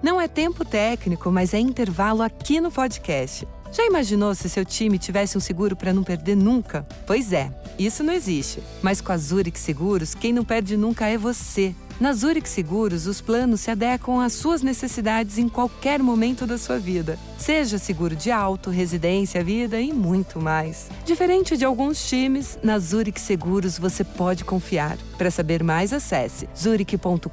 Não é tempo técnico, mas é intervalo aqui no podcast. Já imaginou se seu time tivesse um seguro para não perder nunca? Pois é, isso não existe. Mas com a Zurich Seguros, quem não perde nunca é você. Na Zurich Seguros, os planos se adequam às suas necessidades em qualquer momento da sua vida. Seja seguro de auto, residência, vida e muito mais. Diferente de alguns times, na Zurich Seguros você pode confiar. Para saber mais, acesse zurich.com.br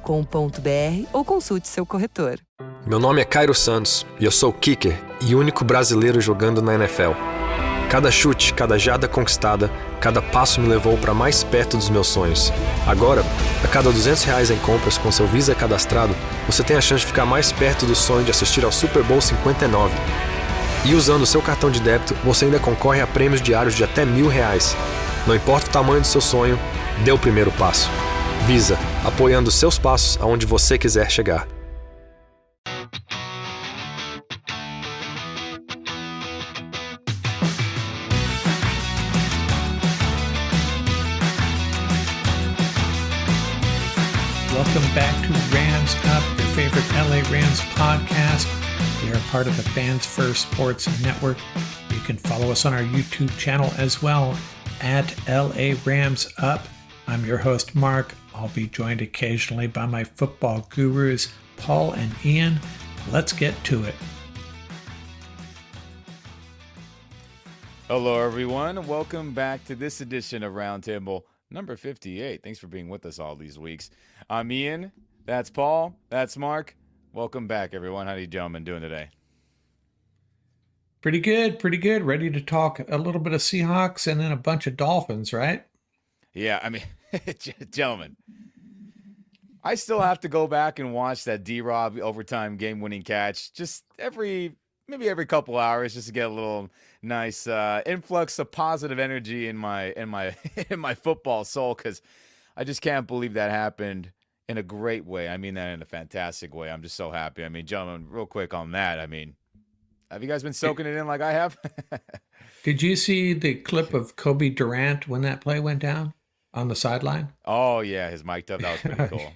ou consulte seu corretor. Meu nome é Cairo Santos e eu sou o kicker e único brasileiro jogando na NFL. Cada chute, cada jarda conquistada, cada passo me levou para mais perto dos meus sonhos. Agora, a cada R$200 em compras com seu Visa cadastrado, você tem a chance de ficar mais perto do sonho de assistir ao Super Bowl 59. E usando o seu cartão de débito, você ainda concorre a prêmios diários de até R$1.000. Não importa o tamanho do seu sonho, dê o primeiro passo. Visa, apoiando seus passos aonde você quiser chegar. Welcome back to Rams Up, your favorite LA Rams podcast. We are part of the Fans First Sports Network. You can follow us on our YouTube channel as well at LA Rams Up. I'm your host, Mark. I'll be joined occasionally by my football gurus, Paul and Ian. Let's get to it. Hello, everyone, and welcome back to this edition of Roundtable number 58. Thanks for being with us all these weeks. I'm Ian. That's Paul. That's Mark. Welcome back, everyone. How are you gentlemen doing today? Pretty good, pretty good. Ready to talk a little bit of Seahawks and then a bunch of Dolphins, right? Yeah, I mean, gentlemen, I still have to go back and watch that D-Rob overtime game-winning catch just maybe every couple hours, just to get a little nice influx of positive energy in my in my football soul, because I just can't believe that happened in a great way. I mean that in a fantastic way. I'm just so happy. I mean, gentlemen, real quick on that. I mean, have you guys been soaking it in like I have? Did you see the clip of Kobe Durant when that play went down on the sideline? Oh yeah, his mic'd up. That was pretty cool.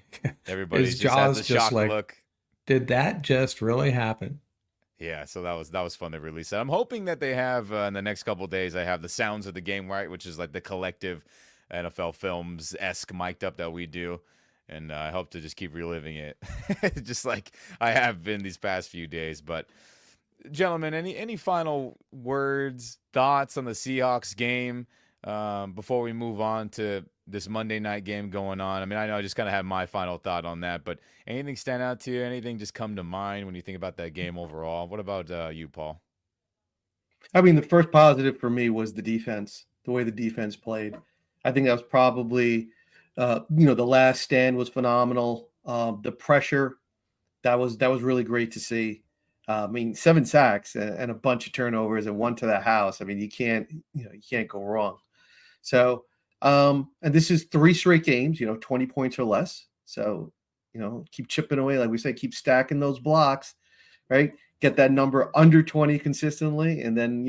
Everybody His just has the shock like, look. Did that just really happen? Yeah, so that was fun to release that. I'm hoping that they have in the next couple of days. I have the sounds of the game right, which is like the collective NFL Films-esque mic'd up that we do, and I hope to just keep reliving it, just like I have been these past few days. But gentlemen, any final words, thoughts on the Seahawks game before we move on to this Monday night game going on? I mean, I know I just kind of have my final thought on that, but anything stand out to you? Anything just come to mind when you think about that game overall? What about you, Paul? I mean, the first positive for me was the defense, the way the defense played. I think that was probably, the last stand was phenomenal. The pressure, that was really great to see. I mean, 7 sacks and a bunch of turnovers and one to the house. I mean, you can't go wrong. So, and this is 3 straight games, 20 points or less. So, keep chipping away. Like we say, keep stacking those blocks, right? Get that number under 20 consistently. And then,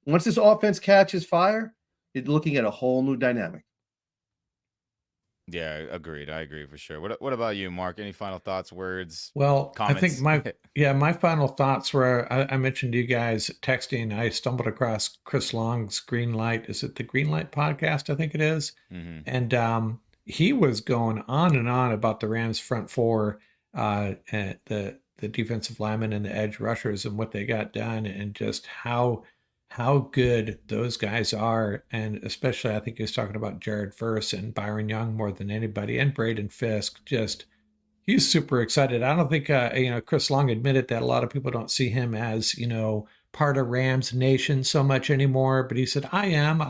once this offense catches fire, you're looking at a whole new dynamic. Yeah, agreed. I agree for sure. What about you, Mark? Any final thoughts, words, Well, comments? I think my final thoughts were, I mentioned to you guys texting, I stumbled across Chris Long's Green Light. Is it the Green Light podcast? I think it is. Mm-hmm. And he was going on and on about the Rams front four, and the defensive linemen and the edge rushers and what they got done, and just how good those guys are. And especially, I think he was talking about Jared Verse and Byron Young more than anybody, and Braden Fisk. Just, he's super excited. I don't think, Chris Long admitted that a lot of people don't see him as, part of Rams Nation so much anymore. But he said, I am.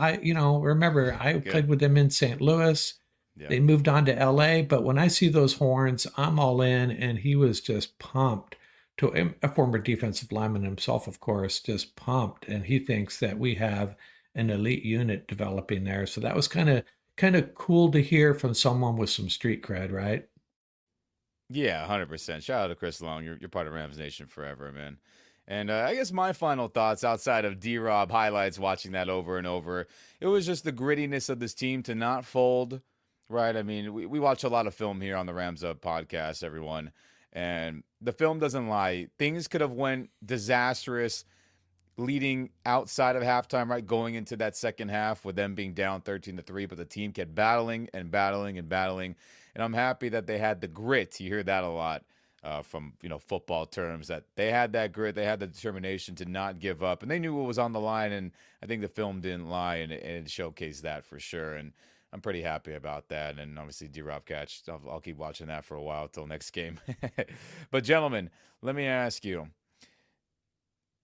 Remember, I played with them in St. Louis. Yeah. They moved on to LA. But when I see those horns, I'm all in. And he was just pumped. To a former defensive lineman himself, of course, just pumped. And he thinks that we have an elite unit developing there. So that was kind of cool to hear from someone with some street cred, right? Yeah, 100%. Shout out to Chris Long. You're part of Rams Nation forever, man. And I guess my final thoughts outside of D-Rob highlights, watching that over and over, it was just the grittiness of this team to not fold, right? I mean, we watch a lot of film here on the Rams Up podcast, everyone. And the film doesn't lie. Things could have went disastrous leading outside of halftime, right? Going into that second half with them being down 13-3, but the team kept battling and battling and battling. And I'm happy that they had the grit. You hear that a lot from, football terms, that they had that grit, they had the determination to not give up, and they knew what was on the line. And I think the film didn't lie, and it showcased that for sure. And I'm pretty happy about that. And obviously, D-Rob catch, I'll keep watching that for a while till next game. But gentlemen, let me ask you.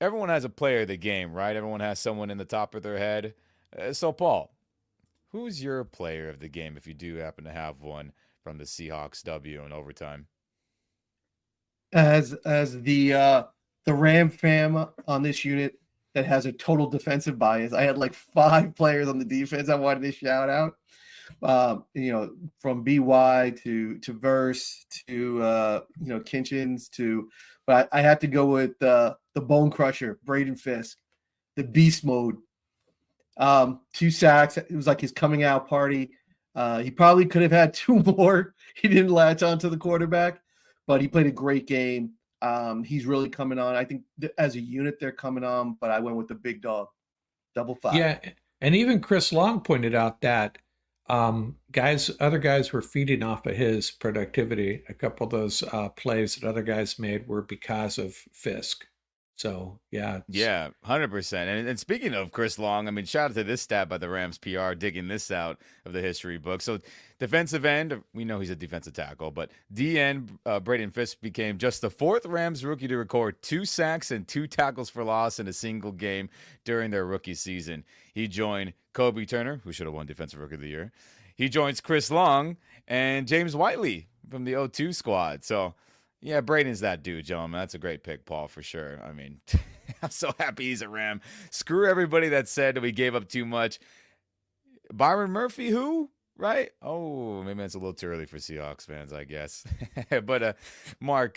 Everyone has a player of the game, right? Everyone has someone in the top of their head. So, Paul, who's your player of the game if you do happen to have one from the Seahawks W in overtime? As the Ram fam on this unit that has a total defensive bias, I had like 5 players on the defense I wanted to shout out. From BY to Verse to Kinchins to, but I had to go with the Bone Crusher, Braden Fisk, the beast mode. 2 sacks. It was like his coming out party. He probably could have had 2 more. He didn't latch onto the quarterback, but he played a great game. He's really coming on. I think as a unit they're coming on, but I went with the big dog, 555. Yeah, and even Chris Long pointed out that other guys were feeding off of his productivity. A couple of those plays that other guys made were because of Fisk. So, yeah. Yeah, 100%. And speaking of Chris Long, I mean, shout out to this stat by the Rams PR, digging this out of the history book. So, defensive end, we know he's a defensive tackle, but DN Braden Fisk became just the 4th Rams rookie to record 2 sacks and 2 tackles for loss in a single game during their rookie season. He joined Kobe Turner, who should have won Defensive Rookie of the Year. He joins Chris Long and James Whiteley from the 0-2 squad. So, yeah, Braden's that dude, gentlemen. That's a great pick, Paul, for sure. I mean, I'm so happy he's a Ram. Screw everybody that said we gave up too much. Byron Murphy, who? Right? Oh, maybe that's a little too early for Seahawks fans, I guess. But, Mark,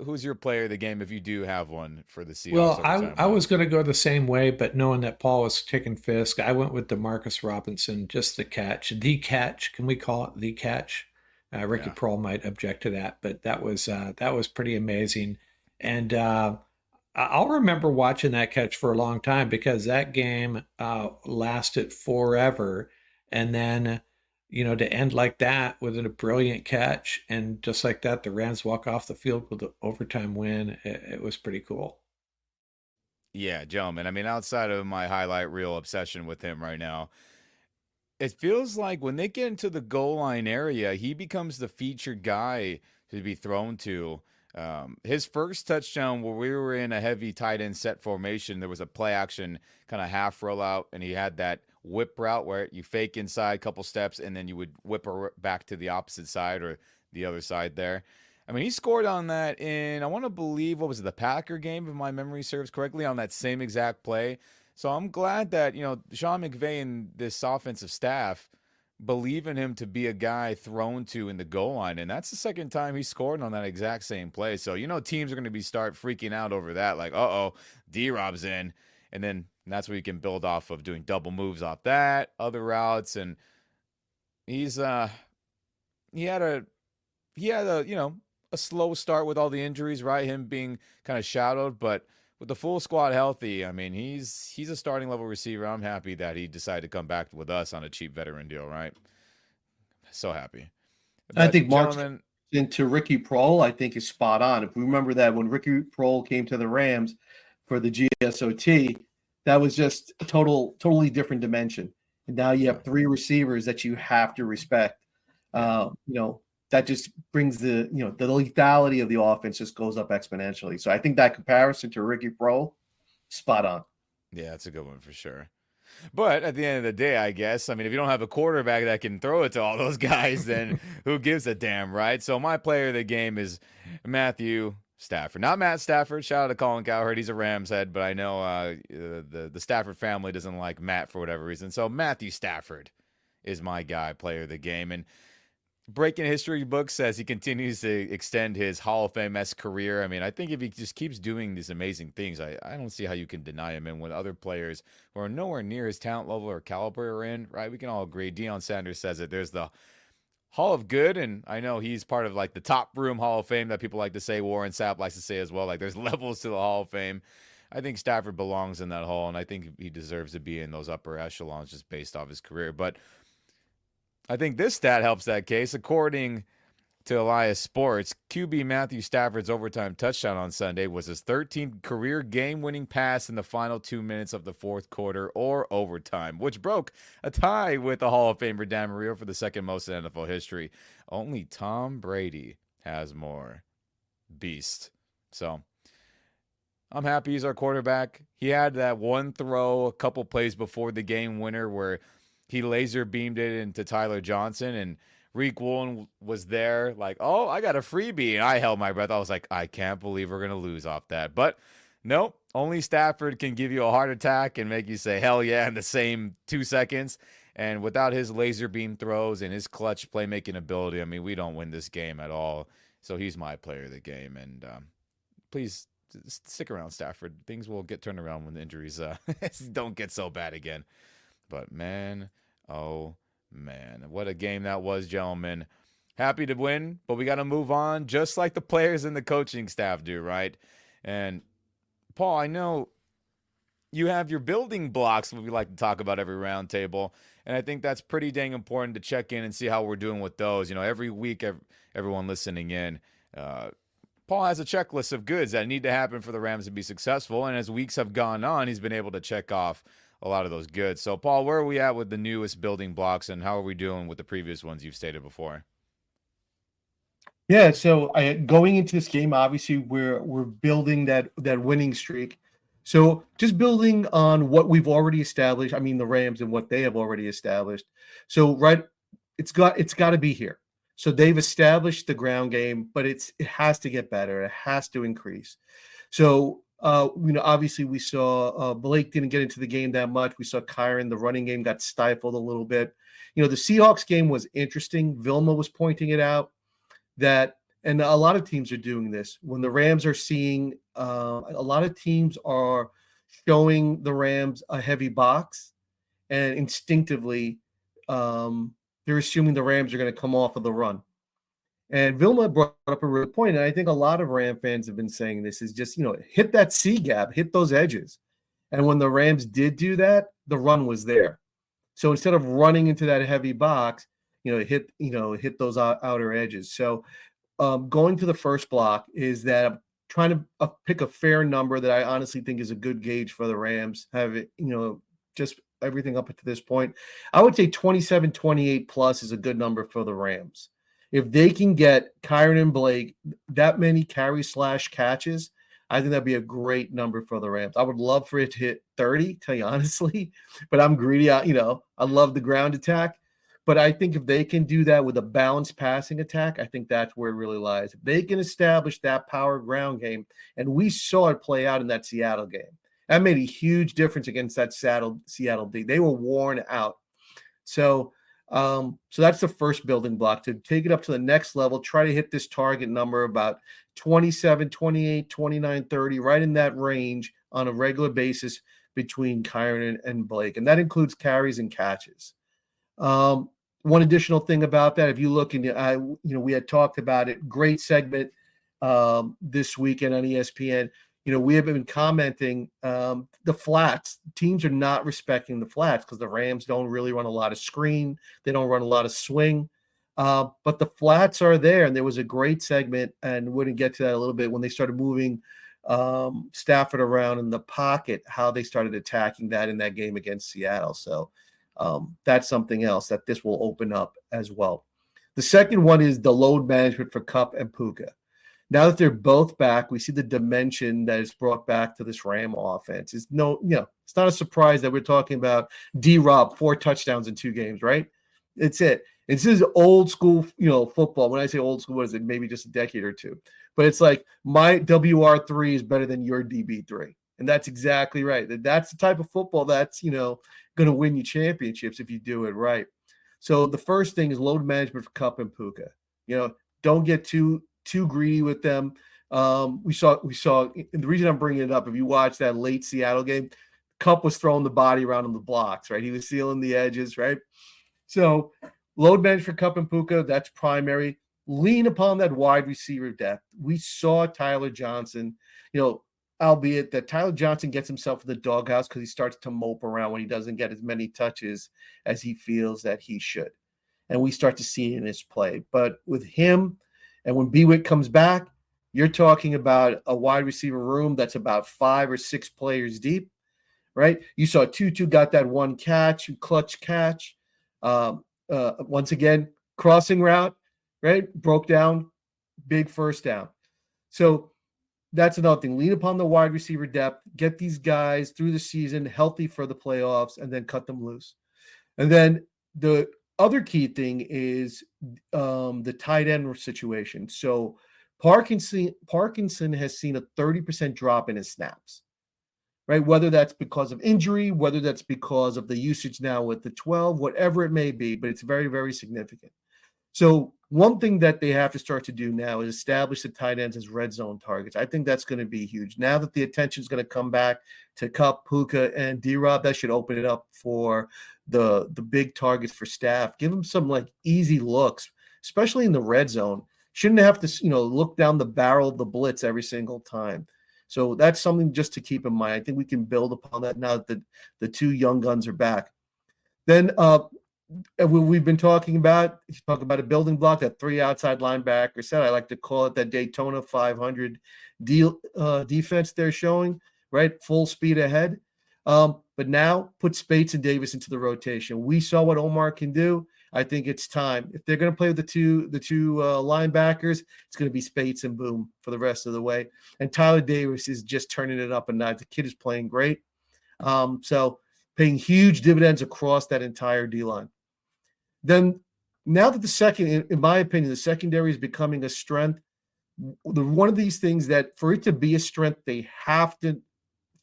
who's your player of the game if you do have one for the Seahawks? Well, I was going to go the same way, but knowing that Paul was taking Fisk, I went with DeMarcus Robinson, just the catch. The catch. Can we call it the catch? Ricky Prohl might object to that, but that was pretty amazing. And I'll remember watching that catch for a long time because that game lasted forever. And then, to end like that with a brilliant catch and just like that, the Rams walk off the field with the overtime win. It was pretty cool. Yeah, gentlemen. I mean, outside of my highlight reel obsession with him right now, it feels like when they get into the goal line area, he becomes the featured guy to be thrown to. His first touchdown, where we were in a heavy tight end set formation, there was a play action kind of half rollout, and he had that whip route where you fake inside a couple steps, and then you would whip back to the opposite side or the other side there. I mean, he scored on that in, I want to believe, what was it, the Packer game, if my memory serves correctly, on that same exact play. So I'm glad that, Sean McVay and this offensive staff believe in him to be a guy thrown to in the goal line. And that's the second time he scored on that exact same play. So, teams are going to start freaking out over that. Like, D-Rob's in. And then that's where you can build off of doing double moves off that, other routes. And he had a slow start with all the injuries, right? Him being kind of shadowed, but with the full squad healthy, I mean, he's a starting level receiver. I'm happy that he decided to come back with us on a cheap veteran deal, right? So happy. But I think Mark's into Ricky Prohl, I think, is spot on. If we remember that when Ricky Prohl came to the Rams for the GSOT, that was just a totally different dimension. And now you have 3 receivers that you have to respect. That just brings the lethality of the offense just goes up exponentially. So I think that comparison to Ricky Prohl, spot on. Yeah, that's a good one for sure. But at the end of the day, I guess, I mean, if you don't have a quarterback that can throw it to all those guys, then who gives a damn, right? So my player of the game is Matthew Stafford. Not Matt Stafford. Shout out to Colin Cowherd. He's a Rams head, but I know the Stafford family doesn't like Matt for whatever reason. So Matthew Stafford is my guy, player of the game. And breaking history books as he continues to extend his Hall of Fame-esque career. I mean, I think if he just keeps doing these amazing things, I don't see how you can deny him. And when other players who are nowhere near his talent level or caliber are in, right, we can all agree. Deion Sanders says it. There's the Hall of Good, and I know he's part of like the top room Hall of Fame that people like to say. Warren Sapp likes to say as well. Like there's levels to the Hall of Fame. I think Stafford belongs in that hall, and I think he deserves to be in those upper echelons just based off his career. But I think this stat helps that case. According to Elias Sports, QB Matthew Stafford's overtime touchdown on Sunday was his 13th career game-winning pass in the final 2 minutes of the fourth quarter or overtime, which broke a tie with the Hall of Famer Dan Marino for the second most in NFL history. Only Tom Brady has more. Beast. So I'm happy he's our quarterback. He had that one throw a couple plays before the game winner where he laser beamed it into Tyler Johnson, and Reek Woolen was there like, oh, I got a freebie. And I held my breath. I was like, I can't believe we're going to lose off that. But nope, only Stafford can give you a heart attack and make you say, hell yeah, in the same 2 seconds. And without his laser beam throws and his clutch playmaking ability, I mean, we don't win this game at all. So he's my player of the game. And please stick around, Stafford. Things will get turned around when the injuries don't get so bad again. But man, oh man, what a game that was, gentlemen. Happy to win, but we got to move on just like the players and the coaching staff do, right? And Paul, I know you have your building blocks that we like to talk about every round table, and I think that's pretty dang important to check in and see how we're doing with those. You know, every week, everyone listening in, Paul has a checklist of goods that need to happen for the Rams to be successful, and as weeks have gone on, he's been able to check off a lot of those goods. So, Paul, where are we at with the newest building blocks, and how are we doing with the previous ones you've stated before? Yeah, so going into this game, obviously we're building that winning streak. So just building on what we've already established. I mean, the Rams and what they have already established. So it's got to be here. So they've established the ground game, but it has to get better. It has to increase. So obviously we saw Blake didn't get into the game that much. We saw Kyron, the running game got stifled a little bit. The Seahawks game was interesting. Vilma was pointing it out that, and a lot of teams are doing this. When the Rams are seeing, a lot of teams are showing the Rams a heavy box, and instinctively they're assuming the Rams are going to come off of the run. And Vilma brought up a real point, and I think a lot of Ram fans have been saying this, is just, hit that C gap, hit those edges. And when the Rams did do that, the run was there. So instead of running into that heavy box, hit those outer edges. So going to the first block is that I'm trying to pick a fair number that I honestly think is a good gauge for the Rams. Have it, just everything up to this point. I would say 27, 28 plus is a good number for the Rams. If they can get Kyron and Blake that many carry/catches, I think that'd be a great number for the Rams. I would love for it to hit 30, tell you honestly, but I'm greedy. I love the ground attack, but I think if they can do that with a balanced passing attack, I think that's where it really lies. If they can establish that power ground game, and we saw it play out in that Seattle game, that made a huge difference against that Seattle D. They were worn out. So that's the first building block, to take it up to the next level, try to hit this target number about 27, 28, 29, 30, right in that range on a regular basis between Kyron and Blake. And that includes carries and catches. One additional thing about that, if you look in, we had talked about it, great segment this weekend on ESPN. We have been commenting the flats. Teams are not respecting the flats because the Rams don't really run a lot of screen. They don't run a lot of swing. But the flats are there. And there was a great segment, and we're going to get to that a little bit, when they started moving Stafford around in the pocket, how they started attacking that in that game against Seattle. So that's something else that this will open up as well. The second one is the load management for Kupp and Puka. Now that they're both back, we see the dimension that is brought back to this Ram offense. It's not a surprise that we're talking about D-Rob, 4 touchdowns in 2 games, right? It's it. This is old school, football. When I say old school, what is it? Maybe just a decade or two. But it's like, my WR3 is better than your DB3. And that's exactly right. That's the type of football that's, going to win you championships if you do it right. So the first thing is load management for Kupp and Puka. Don't get too greedy with them. We saw, and the reason I'm bringing it up, if you watch that late Seattle game, Kupp was throwing the body around on the blocks, right? He was sealing the edges, right? So load manage for Kupp and Puka, that's primary. Lean upon that wide receiver depth. We saw Tyler Johnson, albeit that Tyler Johnson gets himself in the doghouse because he starts to mope around when he doesn't get as many touches as he feels that he should. And we start to see it in his play. But with him, and when Bewick comes back, you're talking about a wide receiver room that's about 5 or 6 players deep, right? You saw Tutu got that one clutch catch. Once again, crossing route, right? Broke down, big first down. So that's another thing. Lean upon the wide receiver depth, get these guys through the season healthy for the playoffs, and then cut them loose. And then the other key thing is the tight end situation. So Parkinson has seen a 30% drop in his snaps, right? Whether that's because of injury, whether that's because of the usage now with the 12, whatever it may be, but it's very, very significant. So one thing that they have to start to do now is establish the tight ends as red zone targets. I think that's going to be huge. Now that the attention is going to come back to Kupp, Puka, and D-Rob, that should open it up for the big targets for staff. Give them some easy looks, especially in the red zone. Shouldn't have to look down the barrel of the blitz every single time. So that's something just to keep in mind. I think we can build upon that now that the 2 young guns are back. Then we've been talking about a building block, that 3 outside linebacker set. I like to call it that Daytona 500 defense they're showing, right? Full speed ahead. But now put Spates and Davis into the rotation. We saw what Omar can do. I think it's time. If they're going to play with the two linebackers, it's going to be Spates and Boom for the rest of the way. And Tyler Davis is just turning it up a notch. The kid is playing great. So paying huge dividends across that entire D-line. Then now that in my opinion, the secondary is becoming a strength, one of these things that for it to be a strength, they have to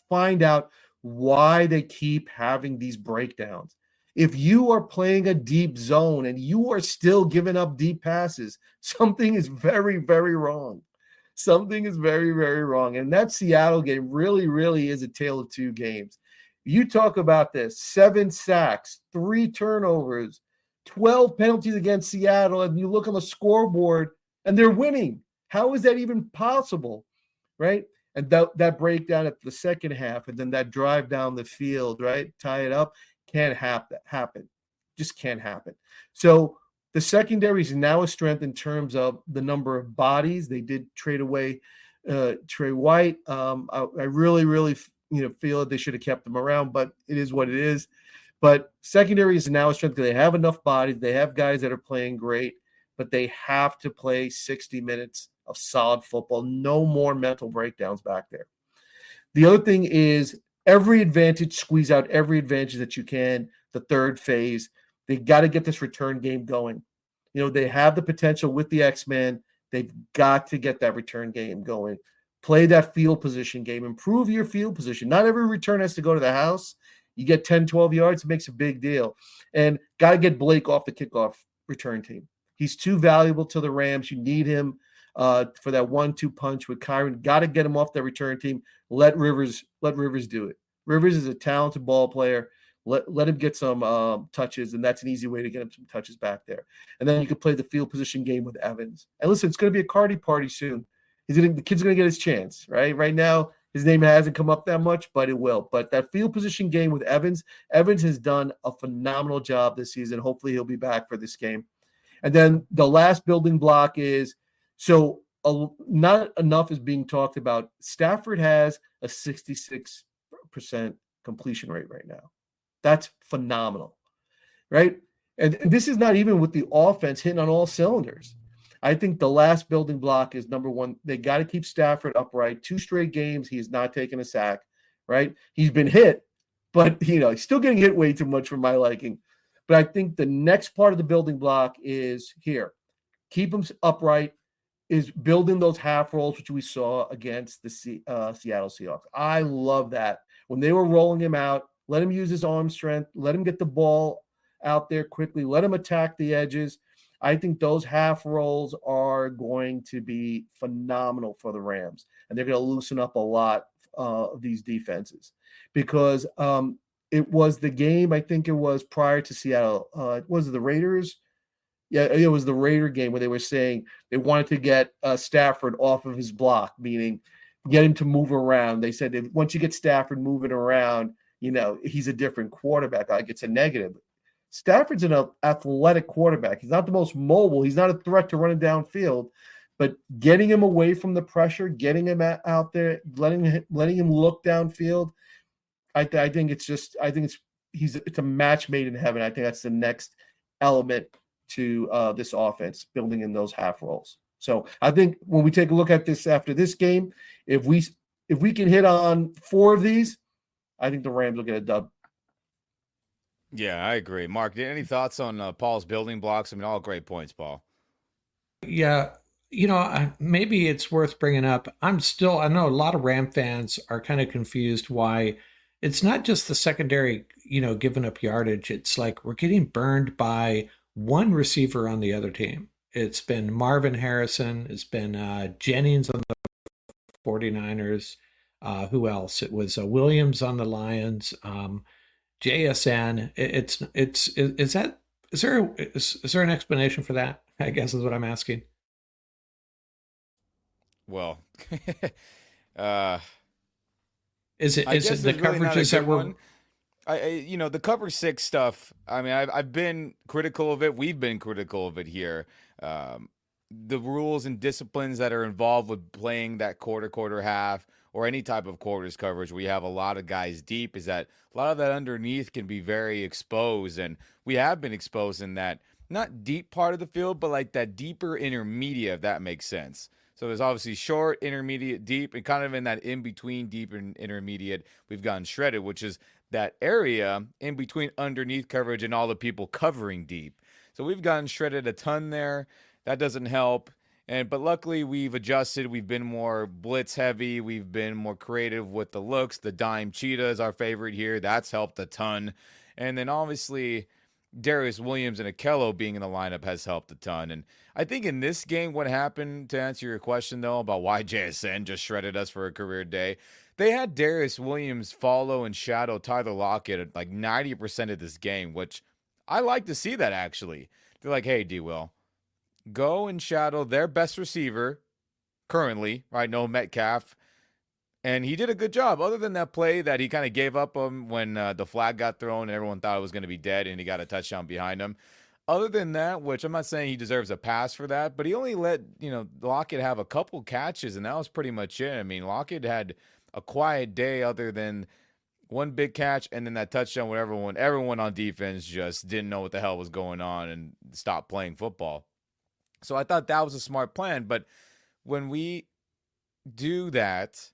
find out why they keep having these breakdowns. If you are playing a deep zone and you are still giving up deep passes, something is very, very wrong. Something is very, very wrong. And that Seattle game really, really is a tale of 2 games. You talk about this, 7 sacks, 3 turnovers, 12 penalties against Seattle, and you look on the scoreboard and they're winning. How is that even possible, right? And that breakdown at the second half and then that drive down the field, right, tie it up, can't happen. Just can't happen. So the secondary is now a strength in terms of the number of bodies. They did trade away Trey White. I really, really feel that they should have kept them around, but it is what it is. But secondary is now a strength because they have enough bodies. They have guys that are playing great, but they have to play 60 minutes of solid football. No more mental breakdowns back there. The other thing is squeeze out every advantage that you can. The third phase, they got to get this return game going. They have the potential with the X-Men. They've got to get that return game going. Play that field position game. Improve your field position. Not every return has to go to the house. You get 10, 12 yards, it makes a big deal. And got to get Blake off the kickoff return team. He's too valuable to the Rams. You need him for that 1-2 punch with Kyron. Got to get him off the return team. Let Rivers do it. Rivers is a talented ball player. Let him get some touches, and that's an easy way to get him some touches back there. And then you can play the field position game with Evans. And listen, it's going to be a Cardi party soon. The kid's going to get his chance, right? Right now, his name hasn't come up that much, but it will. But that field position game with Evans has done a phenomenal job this season. Hopefully he'll be back for this game. And then the last building block is, not enough is being talked about. Stafford has a 66% completion rate right now. That's phenomenal, right? And this is not even with the offense hitting on all cylinders. I think the last building block is number 1. They got to keep Stafford upright. 2 straight games, he has not taken a sack, right? He's been hit, but he's still getting hit way too much for my liking. But I think the next part of the building block is here. Keep him upright, is building those half rolls, which we saw against the Seattle Seahawks. I love that. When they were rolling him out, let him use his arm strength, let him get the ball out there quickly, let him attack the edges. I think those half rolls are going to be phenomenal for the Rams, and they're going to loosen up a lot of these defenses because it was the game, I think it was prior to Seattle. Was it the Raiders Yeah, it was the Raider game where they were saying they wanted to get Stafford off of his block, meaning get him to move around. They said if once you get Stafford moving around, he's a different quarterback. Like it's a negative. Stafford's an athletic quarterback. He's not the most mobile. He's not a threat to running downfield, but getting him away from the pressure, getting him out there, letting him look downfield. I think it's a match made in heaven. I think that's the next element to this offense, building in those half rolls. So I think when we take a look at this after this game, if we can hit on 4 of these, I think the Rams will get a dub. Yeah, I agree. Mark, any thoughts on Paul's building blocks? I mean, all great points, Paul. Yeah, maybe it's worth bringing up. I know a lot of Ram fans are kind of confused why it's not just the secondary, giving up yardage. It's like we're getting burned by one receiver on the other team. It's been Marvin Harrison. It's been Jennings on the 49ers. Who else? It was Williams on the Lions. JSN. Is there an explanation for that? I guess is what I'm asking. Well, is it the coverages that were? The cover 6 stuff. I mean, I've been critical of it. We've been critical of it here. The rules and disciplines that are involved with playing that quarter half or any type of quarters coverage, we have a lot of guys deep, is that a lot of that underneath can be very exposed. And we have been exposed in that not deep part of the field, but like that deeper intermediate, if that makes sense. So there's obviously short, intermediate, deep, and kind of in that in-between deep and intermediate, we've gotten shredded, which is that area in between underneath coverage and all the people covering deep. So we've gotten shredded a ton there. That doesn't help. But luckily we've adjusted. We've been more blitz heavy. We've been more creative with the looks. The dime cheetah is our favorite here. That's helped a ton. And then obviously Darius Williams and Akello being in the lineup has helped a ton. And I think in this game, what happened, to answer your question though, about why JSN just shredded us for a career day, they had Darius Williams follow and shadow Tyler Lockett at like 90% of this game, which I like to see that actually. They're like, hey, D-Will, go and shadow their best receiver currently, right? No Metcalf. And he did a good job, other than that play that he kind of gave up when the flag got thrown and everyone thought it was going to be dead and he got a touchdown behind him. Other than that, which I'm not saying he deserves a pass for that, but he only let, Lockett have a couple catches, and that was pretty much it. I mean, Lockett had a quiet day other than one big catch and then that touchdown where everyone on defense just didn't know what the hell was going on and stopped playing football. So I thought that was a smart plan, but when we do that,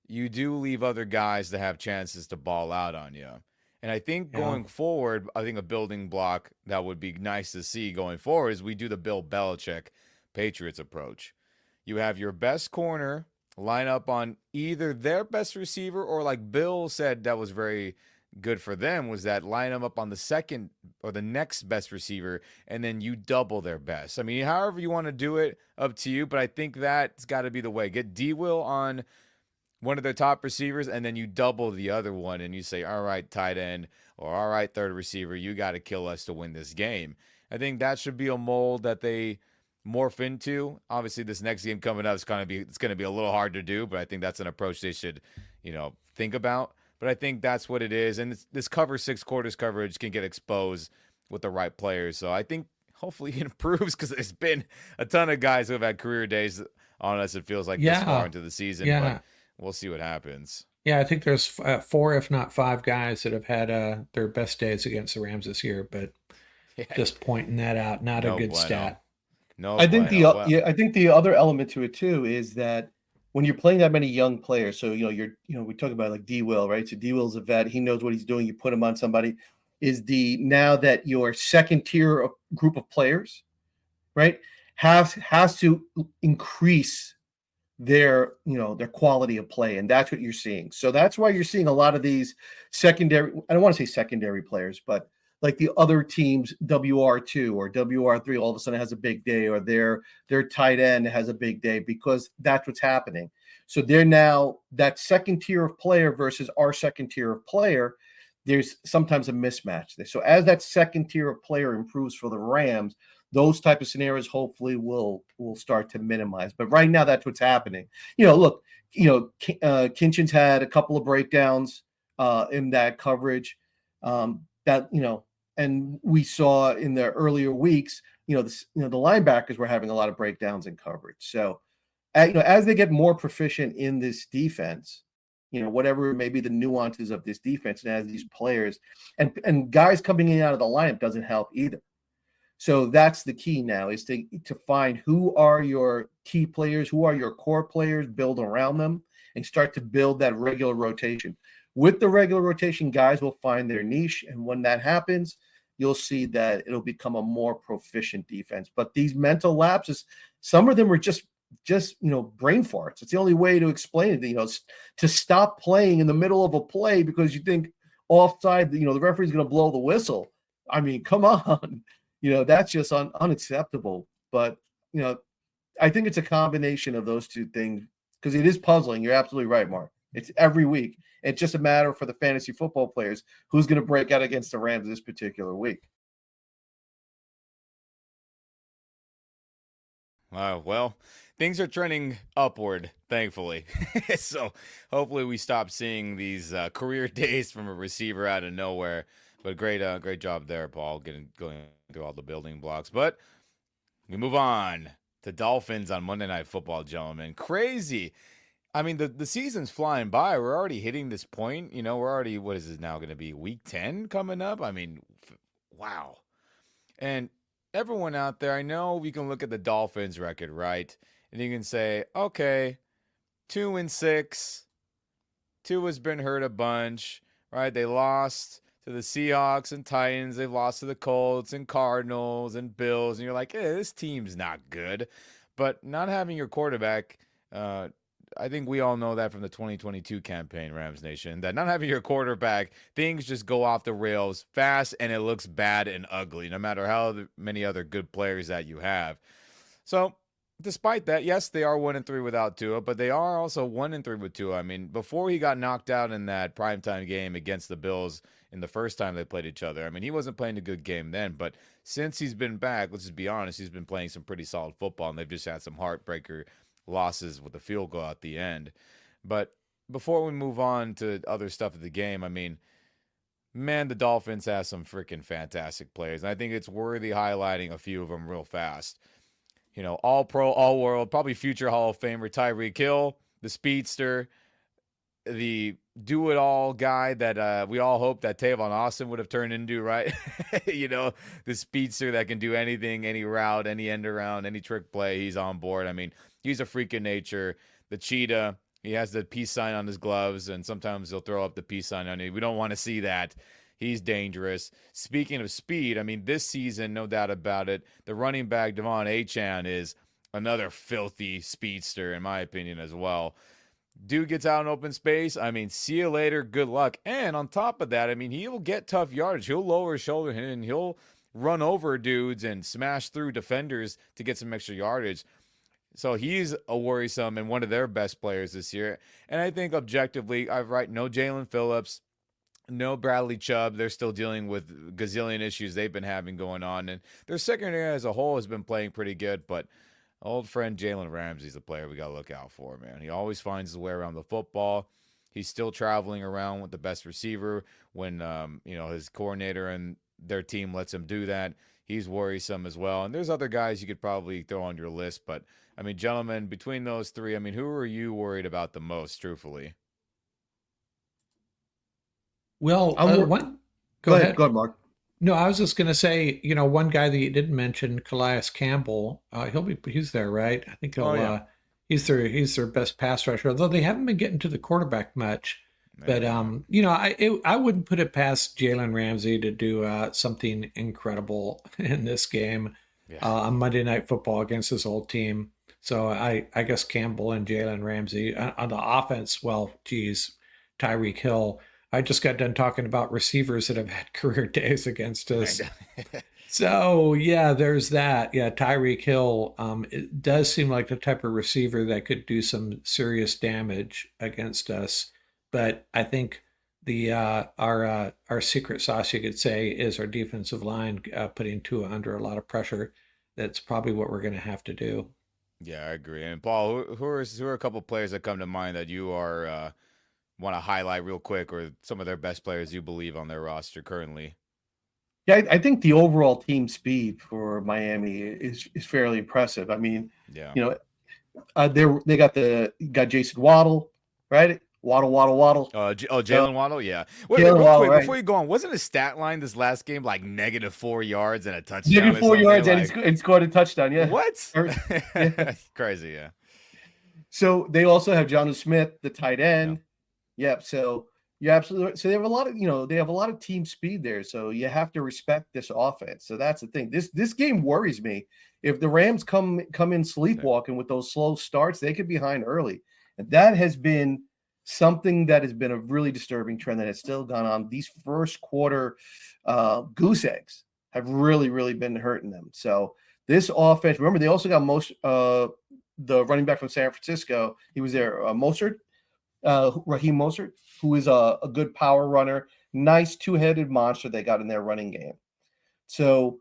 you do leave other guys to have chances to ball out on you. And I think going forward, I think a building block that would be nice to see going forward is we do the Bill Belichick Patriots approach. You have your best corner line up on either their best receiver, or like Bill said that was very good for them, was that line them up on the second or the next best receiver, and then you double their best. I mean, however you want to do it, up to you, but I think that's got to be the way. Get D-Will on one of their top receivers, and then you double the other one, and you say, all right, tight end, or all right, third receiver, you got to kill us to win this game. I think that should be a mold that they morph into. Obviously, this next game coming up is going to be a little hard to do, but I think that's an approach they should, think about. But I think that's what it is, and this cover 6 quarters coverage can get exposed with the right players. So I think hopefully it improves, because there's been a ton of guys who have had career days on us, it feels like, this far into the season. Yeah. But we'll see what happens. Yeah, I think there's 4, if not 5 guys that have had their best days against the Rams this year, but just pointing that out, not a good stat. No, I think the other element to it too is that when you're playing that many young players, so we talk about like D-Will, right? So D-Will's a vet, he knows what he's doing. You put him on somebody. Is now that your second tier of group of players, right, has to increase their quality of play, and that's what you're seeing. So that's why you're seeing a lot of these secondary, I don't want to say secondary players, but like the other teams, WR2 or WR3 all of a sudden has a big day, or their tight end has a big day, because that's what's happening. So they're now that second tier of player versus our second tier of player, there's sometimes a mismatch there. So as that second tier of player improves for the Rams, those type of scenarios hopefully will start to minimize. But right now, that's what's happening. Look, Kinchin's had a couple of breakdowns in that coverage. And we saw in the earlier weeks, the linebackers were having a lot of breakdowns in coverage. So, as they get more proficient in this defense, whatever may be the nuances of this defense, and as these players and guys coming in and out of the lineup doesn't help either. So that's the key now, is to find who are your key players, who are your core players, build around them, and start to build that regular rotation. With the regular rotation, guys will find their niche, and when that happens, you'll see that it'll become a more proficient defense. But these mental lapses, some of them were just brain farts. It's the only way to explain it. To stop playing in the middle of a play because you think offside, the referee's going to blow the whistle. I mean, come on. That's just unacceptable. But, I think it's a combination of those two things, because it is puzzling. You're absolutely right, Mark. It's every week. It's just a matter for the fantasy football players who's going to break out against the Rams this particular week. Well, things are trending upward, thankfully. So hopefully we stop seeing these career days from a receiver out of nowhere. But great job there, Paul, going through all the building blocks. But we move on to Dolphins on Monday Night Football, gentlemen. Crazy. I mean, the season's flying by. We're already hitting this point. We're already, what is this now going to be, week 10 coming up? I mean, wow. And everyone out there, I know we can look at the Dolphins record, right? And you can say, okay, 2-6. Tua's been hurt a bunch, right? They lost to the Seahawks and Titans. They've lost to the Colts and Cardinals and Bills. And you're like, hey, this team's not good. But not having your quarterback, I think we all know that from the 2022 campaign, Rams Nation, that not having your quarterback, things just go off the rails fast and it looks bad and ugly, no matter how many other good players that you have. So, despite that, yes, they are 1-3 without Tua, but they are also 1-3 with Tua. I mean, before he got knocked out in that primetime game against the Bills in the first time they played each other, I mean, he wasn't playing a good game then, but since he's been back, let's just be honest, he's been playing some pretty solid football, and they've just had some heartbreaker losses with the field goal at the end. But before we move on to other stuff of the game, I mean, man, the Dolphins have some freaking fantastic players, and I think it's worthy highlighting a few of them real fast. All pro, all world, probably future Hall of Famer Tyreek Hill, the speedster, the do-it-all guy that we all hope that Tavon Austin would have turned into, right? The speedster that can do anything, any route, any end around, any trick play, he's on board. I mean, he's a freak of nature. The cheetah, he has the peace sign on his gloves, and sometimes he'll throw up the peace sign on you. We don't want to see that. He's dangerous. Speaking of speed, I mean, this season, no doubt about it, the running back, Devon Achane, is another filthy speedster, in my opinion, as well. Dude gets out in open space. I mean, see you later. Good luck. And on top of that, I mean, he'll get tough yardage. He'll lower his shoulder and he'll run over dudes and smash through defenders to get some extra yardage. So he's a worrisome and one of their best players this year. And I think objectively, no Jalen Phillips, no Bradley Chubb. They're still dealing with gazillion issues they've been having going on. And their secondary as a whole has been playing pretty good. But old friend Jalen Ramsey is a player we got to look out for, man. He always finds his way around the football. He's still traveling around with the best receiver when, his coordinator and their team lets him do that. He's worrisome as well. And there's other guys you could probably throw on your list. But, I mean, gentlemen, between those three, I mean, who are you worried about the most, truthfully? Well, Go ahead, Mark. No, I was just going to say, one guy that you didn't mention, Calais Campbell, he's there, right? I think he's their best pass rusher, although they haven't been getting to the quarterback much. But, I wouldn't put it past Jalen Ramsey to do something incredible in this game on Monday Night Football against his old team. So I guess Campbell and Jalen Ramsey. On the offense, well, geez, Tyreek Hill. I just got done talking about receivers that have had career days against us. So, yeah, there's that. Yeah, Tyreek Hill, it does seem like the type of receiver that could do some serious damage against us. But I think our secret sauce, you could say, is our defensive line putting Tua under a lot of pressure. that's probably what we're going to have to do. Yeah, I agree. And Paul, who are a couple players that come to mind that you are want to highlight real quick, or some of their best players you believe on their roster currently? Yeah, I think the overall team speed for Miami is fairly impressive. I mean, Yeah. you know, they got Jason Waddle, right? Waddle. So Jalen Waddle, yeah. Wait, Jalen real Waddle, quick right? before you go on, wasn't his stat line this last game like -4 yards and a touchdown Negative or 4 yards, something? and Like and scored a touchdown. Yeah. what? Yeah. Crazy, yeah. So they also have Jonnu Smith, the tight Yeah. end. Yep. So you're absolutely right. So they have a lot of, they have a lot of team speed there. So you have to respect this offense. So that's the thing. This game worries me. If the Rams come in sleepwalking with those slow starts, they get behind early. And that has been something that has been a really disturbing trend that has still gone on. These first quarter goose eggs have really been hurting them. So this offense, remember, they also got the running back from San Francisco. He was there, Raheem Mostert, who is a good power runner, nice two-headed monster they got in their running game. So,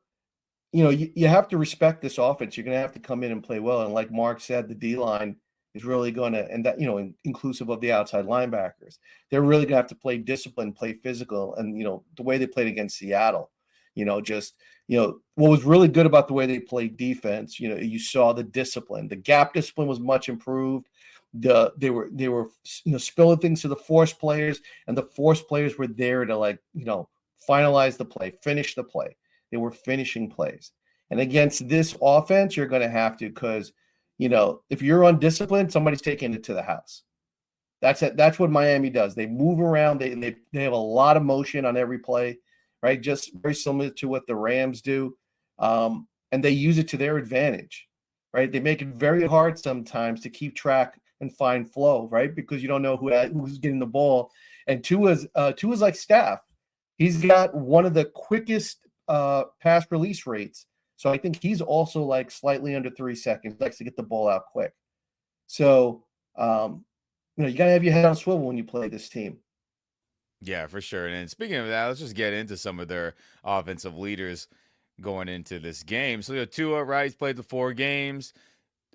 you have to respect this offense. You're going to have to come in and play well. And like Mark said, the D-line is really going to, and that, inclusive of the outside linebackers, they're really going to have to play discipline, play physical. And, the way they played against Seattle, what was really good about the way they played defense, you saw the discipline. The gap discipline was much improved. They were spilling things to the force players, and the force players were there to finalize the play, finish the play. They were finishing plays. And against this offense, you're going to have to, because if you're undisciplined, somebody's taking it to the house. That's it. That's what Miami does. They move around. They have a lot of motion on every play, right? Just very similar to what the Rams do. And they use it to their advantage, right? They make it very hard sometimes to keep track and find flow, right? Because you don't know who's getting the ball. And Tua's like staff. He's got one of the quickest pass release rates. So I think he's also like slightly under 3 seconds, likes to get the ball out quick. So, you got to have your head on swivel when you play this team. Yeah, for sure. And speaking of that, let's just get into some of their offensive leaders going into this game. So, Tua, right, he's played the 4 games,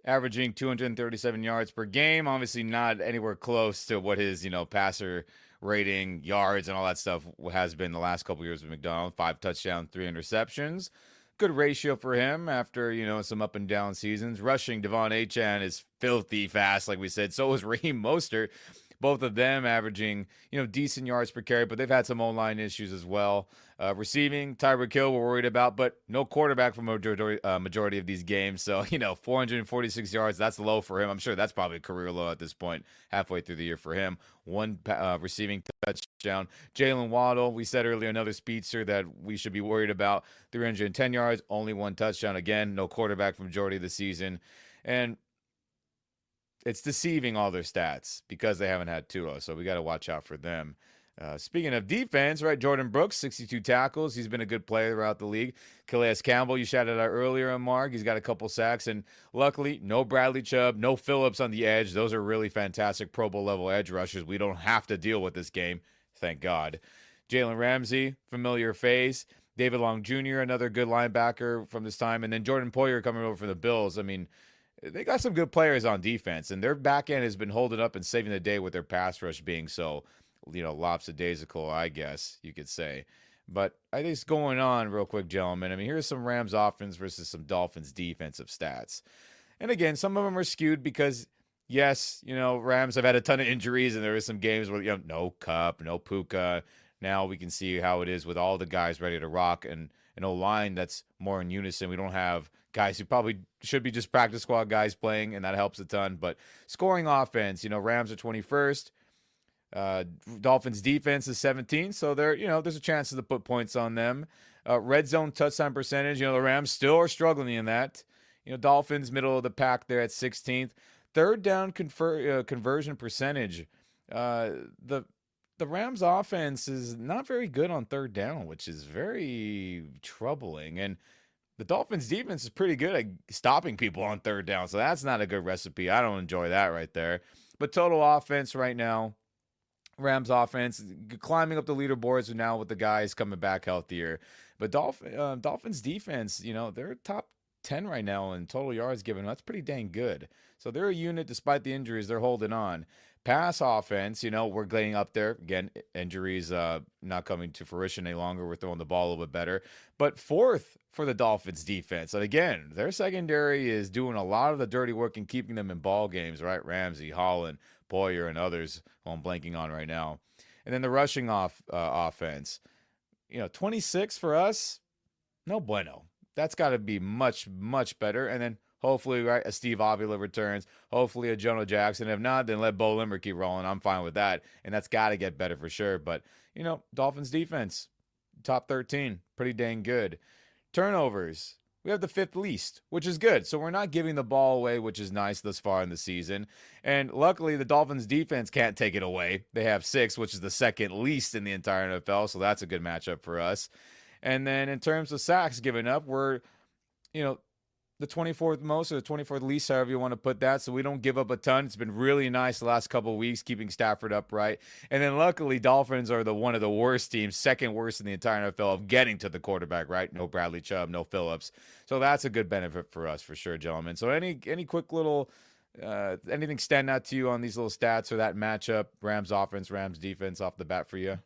averaging 237 yards per game. Obviously not anywhere close to what his, passer rating, yards, and all that stuff has been the last couple years with McDonald. 5 touchdowns, 3 interceptions. Good ratio for him after, some up and down seasons. Rushing, Devon Achane is filthy fast, like we said. So is Raheem Mostert. Both of them averaging, decent yards per carry, but they've had some O-line issues as well. Receiving, Tyreek Hill we're worried about, but no quarterback for majority of these games. So, 446 yards, that's low for him. I'm sure that's probably a career low at this point, halfway through the year for him. 1 receiving touchdown. Jalen Waddle, we said earlier, another speedster that we should be worried about. 310 yards, only 1 touchdown. Again, no quarterback for majority of the season. And it's deceiving, all their stats, because they haven't had Tua, so we got to watch out for them. Speaking of defense, right, Jordan Brooks, 62 tackles. He's been a good player throughout the league. Calais Campbell, you shouted out earlier, Mark. He's got a couple sacks. And luckily, no Bradley Chubb, no Phillips on the edge. Those are really fantastic Pro Bowl level edge rushers. We don't have to deal with this game, thank God. Jalen Ramsey, familiar face. David Long Jr., another good linebacker from this time. And then Jordan Poyer coming over from the Bills. I mean, they got some good players on defense, and their back end has been holding up and saving the day with their pass rush being so, lopsidasical, I guess you could say. But I think it's going on real quick, gentlemen. I mean, here's some Rams offense versus some Dolphins defensive stats. And again, some of them are skewed because, yes, Rams have had a ton of injuries, and there are some games where, no Kupp, no Puka. Now we can see how it is with all the guys ready to rock and an O-line that's more in unison. We don't have guys who probably should be just practice squad guys playing, and that helps a ton. But scoring offense, Rams are 21st. Dolphins defense is 17th, so there's a chance to put points on them. Red zone touchdown percentage, the Rams still are struggling in that. Dolphins middle of the pack there at 16th. Third down conversion percentage. The Rams offense is not very good on third down, which is very troubling. And the Dolphins defense is pretty good at stopping people on third down, so that's not a good recipe. I don't enjoy that right there. But total offense right now, Rams offense climbing up the leaderboards now with the guys coming back healthier. But Dolphins defense, they're top 10 right now in total yards given. That's pretty dang good. So they're a unit, despite the injuries, they're holding on. Pass offense, we're getting up there. Again, injuries not coming to fruition any longer. We're throwing the ball a little bit better. But fourth for the Dolphins defense. And again, their secondary is doing a lot of the dirty work and keeping them in ball games, right? Ramsey, Holland, Poyer, and others who I'm blanking on right now. And then the rushing offense. 26 for us, no bueno. That's got to be much, much better. And then hopefully, right, a Steve Avila returns. Hopefully a Jonah Jackson. If not, then let Bo Limmer keep rolling. I'm fine with that. And that's got to get better for sure. But, Dolphins defense, top 13, pretty dang good. Turnovers, we have the 5th least, which is good. So we're not giving the ball away, which is nice thus far in the season. And luckily, the Dolphins defense can't take it away. They have 6, which is the 2nd least in the entire NFL. So that's a good matchup for us. And then in terms of sacks given up, we're, the 24th most or the 24th least, however you want to put that. So we don't give up a ton. It's been really nice the last couple of weeks, keeping Stafford upright. And then luckily, Dolphins are one of the worst teams, 2nd worst in the entire NFL of getting to the quarterback, right? No Bradley Chubb, no Phillips. So that's a good benefit for us for sure, gentlemen. So any quick little anything stand out to you on these little stats or that matchup, Rams offense, Rams defense off the bat for you?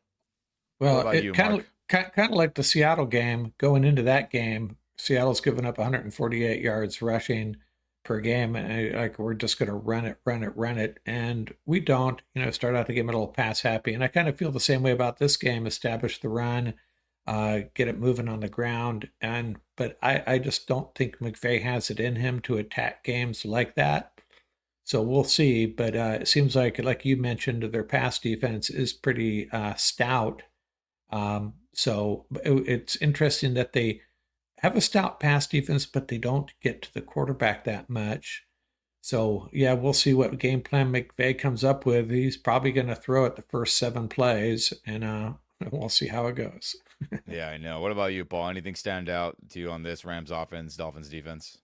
Well, what about you, Mark? Kind of like the Seattle game. Going into that game, Seattle's given up 148 yards rushing per game, and we're just going to run it, and we don't. Start out the game a little pass happy, and I kind of feel the same way about this game. Establish the run, get it moving on the ground, but I just don't think McVay has it in him to attack games like that. So we'll see, but it seems like you mentioned, their pass defense is pretty stout. So it's interesting that they have a stout pass defense, but they don't get to the quarterback that much. So, yeah, we'll see what game plan McVay comes up with. He's probably going to throw it the first 7 plays, and we'll see how it goes. Yeah, I know. What about you, Paul? Anything stand out to you on this Rams offense, Dolphins defense?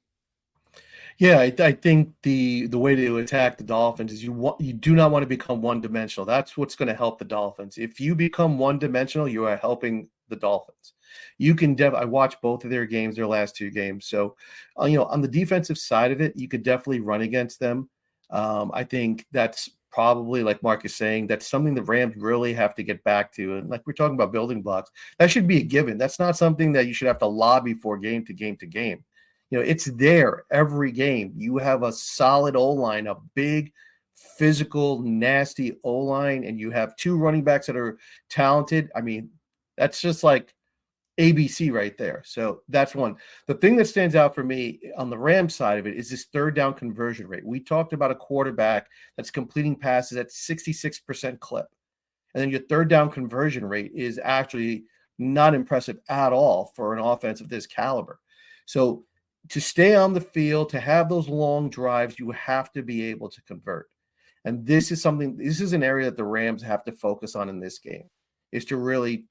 Yeah, I think the way to attack the Dolphins is you do not want to become one-dimensional. That's what's going to help the Dolphins. If you become one-dimensional, you are helping the Dolphins. You can I watched both of their games, their last 2 games. So, on the defensive side of it, you could definitely run against them. I think that's probably, like Mark is saying, that's something the Rams really have to get back to. And like we're talking about building blocks, that should be a given. That's not something that you should have to lobby for game to game to game. It's there every game. You have a solid O-line, a big, physical, nasty O-line, and you have 2 running backs that are talented. I mean, that's just like ABC right there. So that's one. The thing that stands out for me on the Rams side of it is this 3rd down conversion rate. We talked about a quarterback that's completing passes at 66% clip. And then your 3rd down conversion rate is actually not impressive at all for an offense of this caliber. So to stay on the field, to have those long drives, you have to be able to convert. And this is an area that the Rams have to focus on in this game, is to really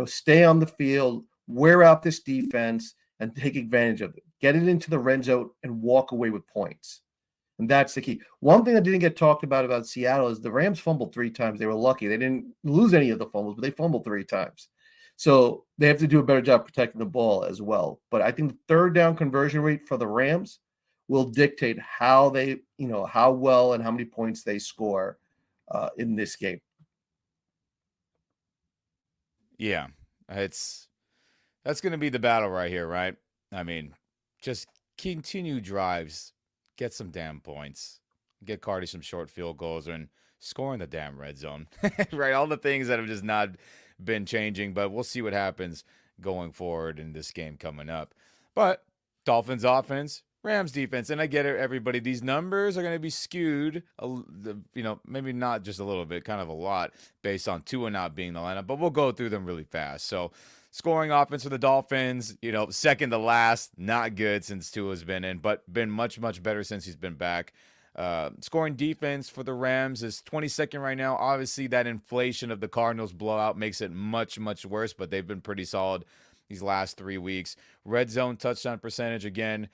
stay on the field, wear out this defense, and take advantage of it. Get it into the red zone and walk away with points. And that's the key. One thing that didn't get talked about Seattle is the Rams fumbled 3 times. They were lucky. They didn't lose any of the fumbles, but they fumbled 3 times. So they have to do a better job protecting the ball as well. But I think the 3rd down conversion rate for the Rams will dictate how they, how well and how many points they score in this game. Yeah, that's going to be the battle right here, right? I mean, just continue drives, get some damn points, get Cardi some short field goals, and score in the damn red zone, right? All the things that have just not been changing, but we'll see what happens going forward in this game coming up. But Dolphins offense, Rams defense, and I get it, everybody. These numbers are going to be skewed, maybe not just a little bit, kind of a lot, based on Tua not being the lineup, but we'll go through them really fast. So, scoring offense for the Dolphins, 2nd to last, not good since Tua's been in, but been much, much better since he's been back. Scoring defense for the Rams is 22nd right now. Obviously, that inflation of the Cardinals blowout makes it much, much worse, but they've been pretty solid these last 3 weeks. Red zone touchdown percentage, again,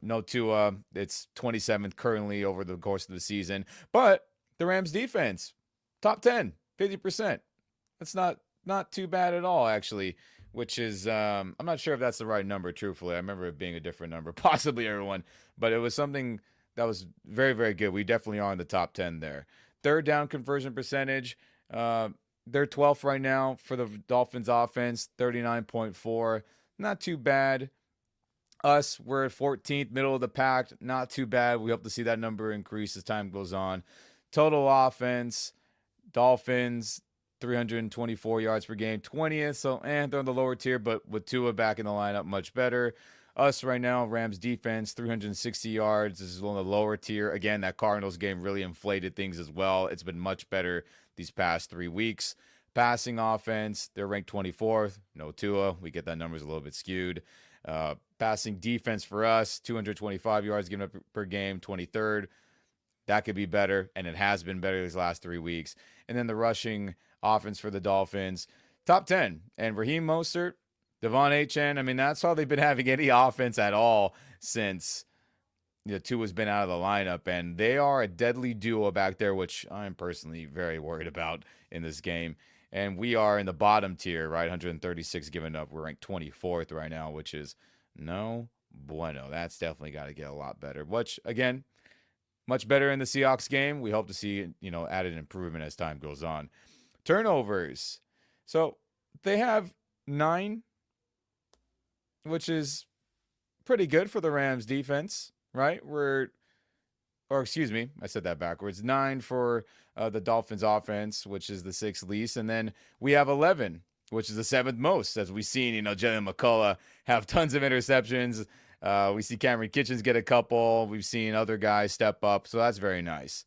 no Tua. It's 27th currently over the course of the season. But the Rams defense, top 10, 50%. That's not too bad at all, actually, which is I'm not sure if that's the right number, truthfully. I remember it being a different number, possibly everyone, but it was something that was very, very good. We definitely are in the top 10 there. Third down conversion percentage, they're 12th right now for the Dolphins offense, 39.4. Not too bad. Us, we're at 14th, middle of the pack. Not too bad. We hope to see that number increase as time goes on. Total offense, Dolphins, 324 yards per game, 20th. So, they're in the lower tier, but with Tua back in the lineup, much better. Us right now, Rams defense, 360 yards. This is on the lower tier. Again, that Cardinals game really inflated things as well. It's been much better these past 3 weeks. Passing offense, they're ranked 24th. No Tua. We get that number's a little bit skewed. Passing defense for us, 225 yards given up per game, 23rd. That could be better, and it has been better these last 3 weeks. And then the rushing offense for the Dolphins, top 10. And Raheem Mostert, Devon Achane, I mean, that's how they've been having any offense at all since Tua's been out of the lineup. And they are a deadly duo back there, which I'm personally very worried about in this game. And we are in the bottom tier, right? 136 given up. We're ranked 24th right now, which is no bueno. That's definitely got to get a lot better. Which, again, much better in the Seahawks game. We hope to see, added improvement as time goes on. Turnovers. So they have 9, which is pretty good for the Rams defense, right? I said that backwards. 9 for the Dolphins offense, which is the 6th least. And then we have 11, which is the 7th most, as we've seen, Jalen McCullough have tons of interceptions. We see Cameron Kitchens get a couple. We've seen other guys step up. So that's very nice.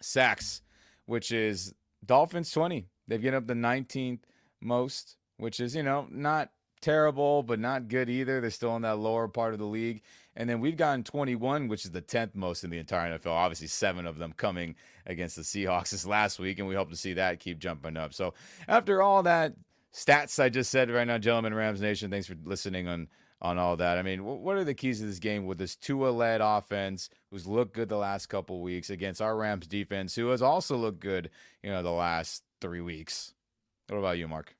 Sacks, which is Dolphins 20. They've given up the 19th most, which is, not terrible, but not good either. They're still in that lower part of the league. And then we've gotten 21, which is the 10th most in the entire NFL. Obviously, 7 of them coming against the Seahawks this last week, and we hope to see that keep jumping up. So after all that stats I just said right now, gentlemen, Rams Nation, thanks for listening on all that. I mean, what are the keys to this game with this Tua-led offense who's looked good the last couple weeks against our Rams defense, who has also looked good, the last 3 weeks? What about you, Mark?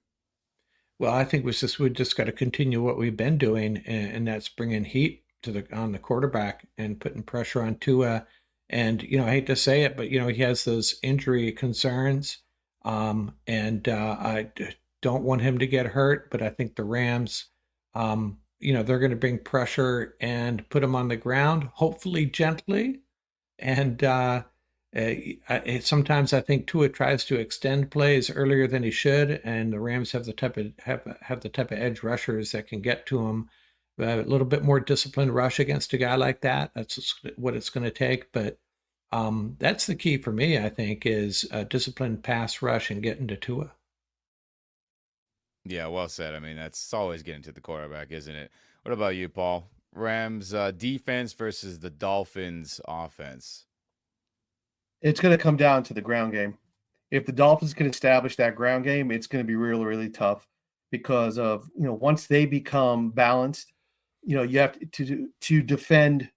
Well, I think we just got to continue what we've been doing, and that's bringing heat on the quarterback and putting pressure on Tua. And I hate to say it, but he has those injury concerns, and I don't want him to get hurt. But I think the Rams, they're going to bring pressure and put him on the ground, hopefully gently. And sometimes I think Tua tries to extend plays earlier than he should, and the Rams have the type of edge rushers that can get to him. A little bit more disciplined rush against a guy like that. That's what it's going to take. But that's the key for me, I think, is a disciplined pass rush and getting to Tua. Yeah, well said. I mean, that's always getting to the quarterback, isn't it? What about you, Paul? Rams defense versus the Dolphins offense. It's going to come down to the ground game. If the Dolphins can establish that ground game, it's going to be really, really tough because of, once they become balanced, you have to defend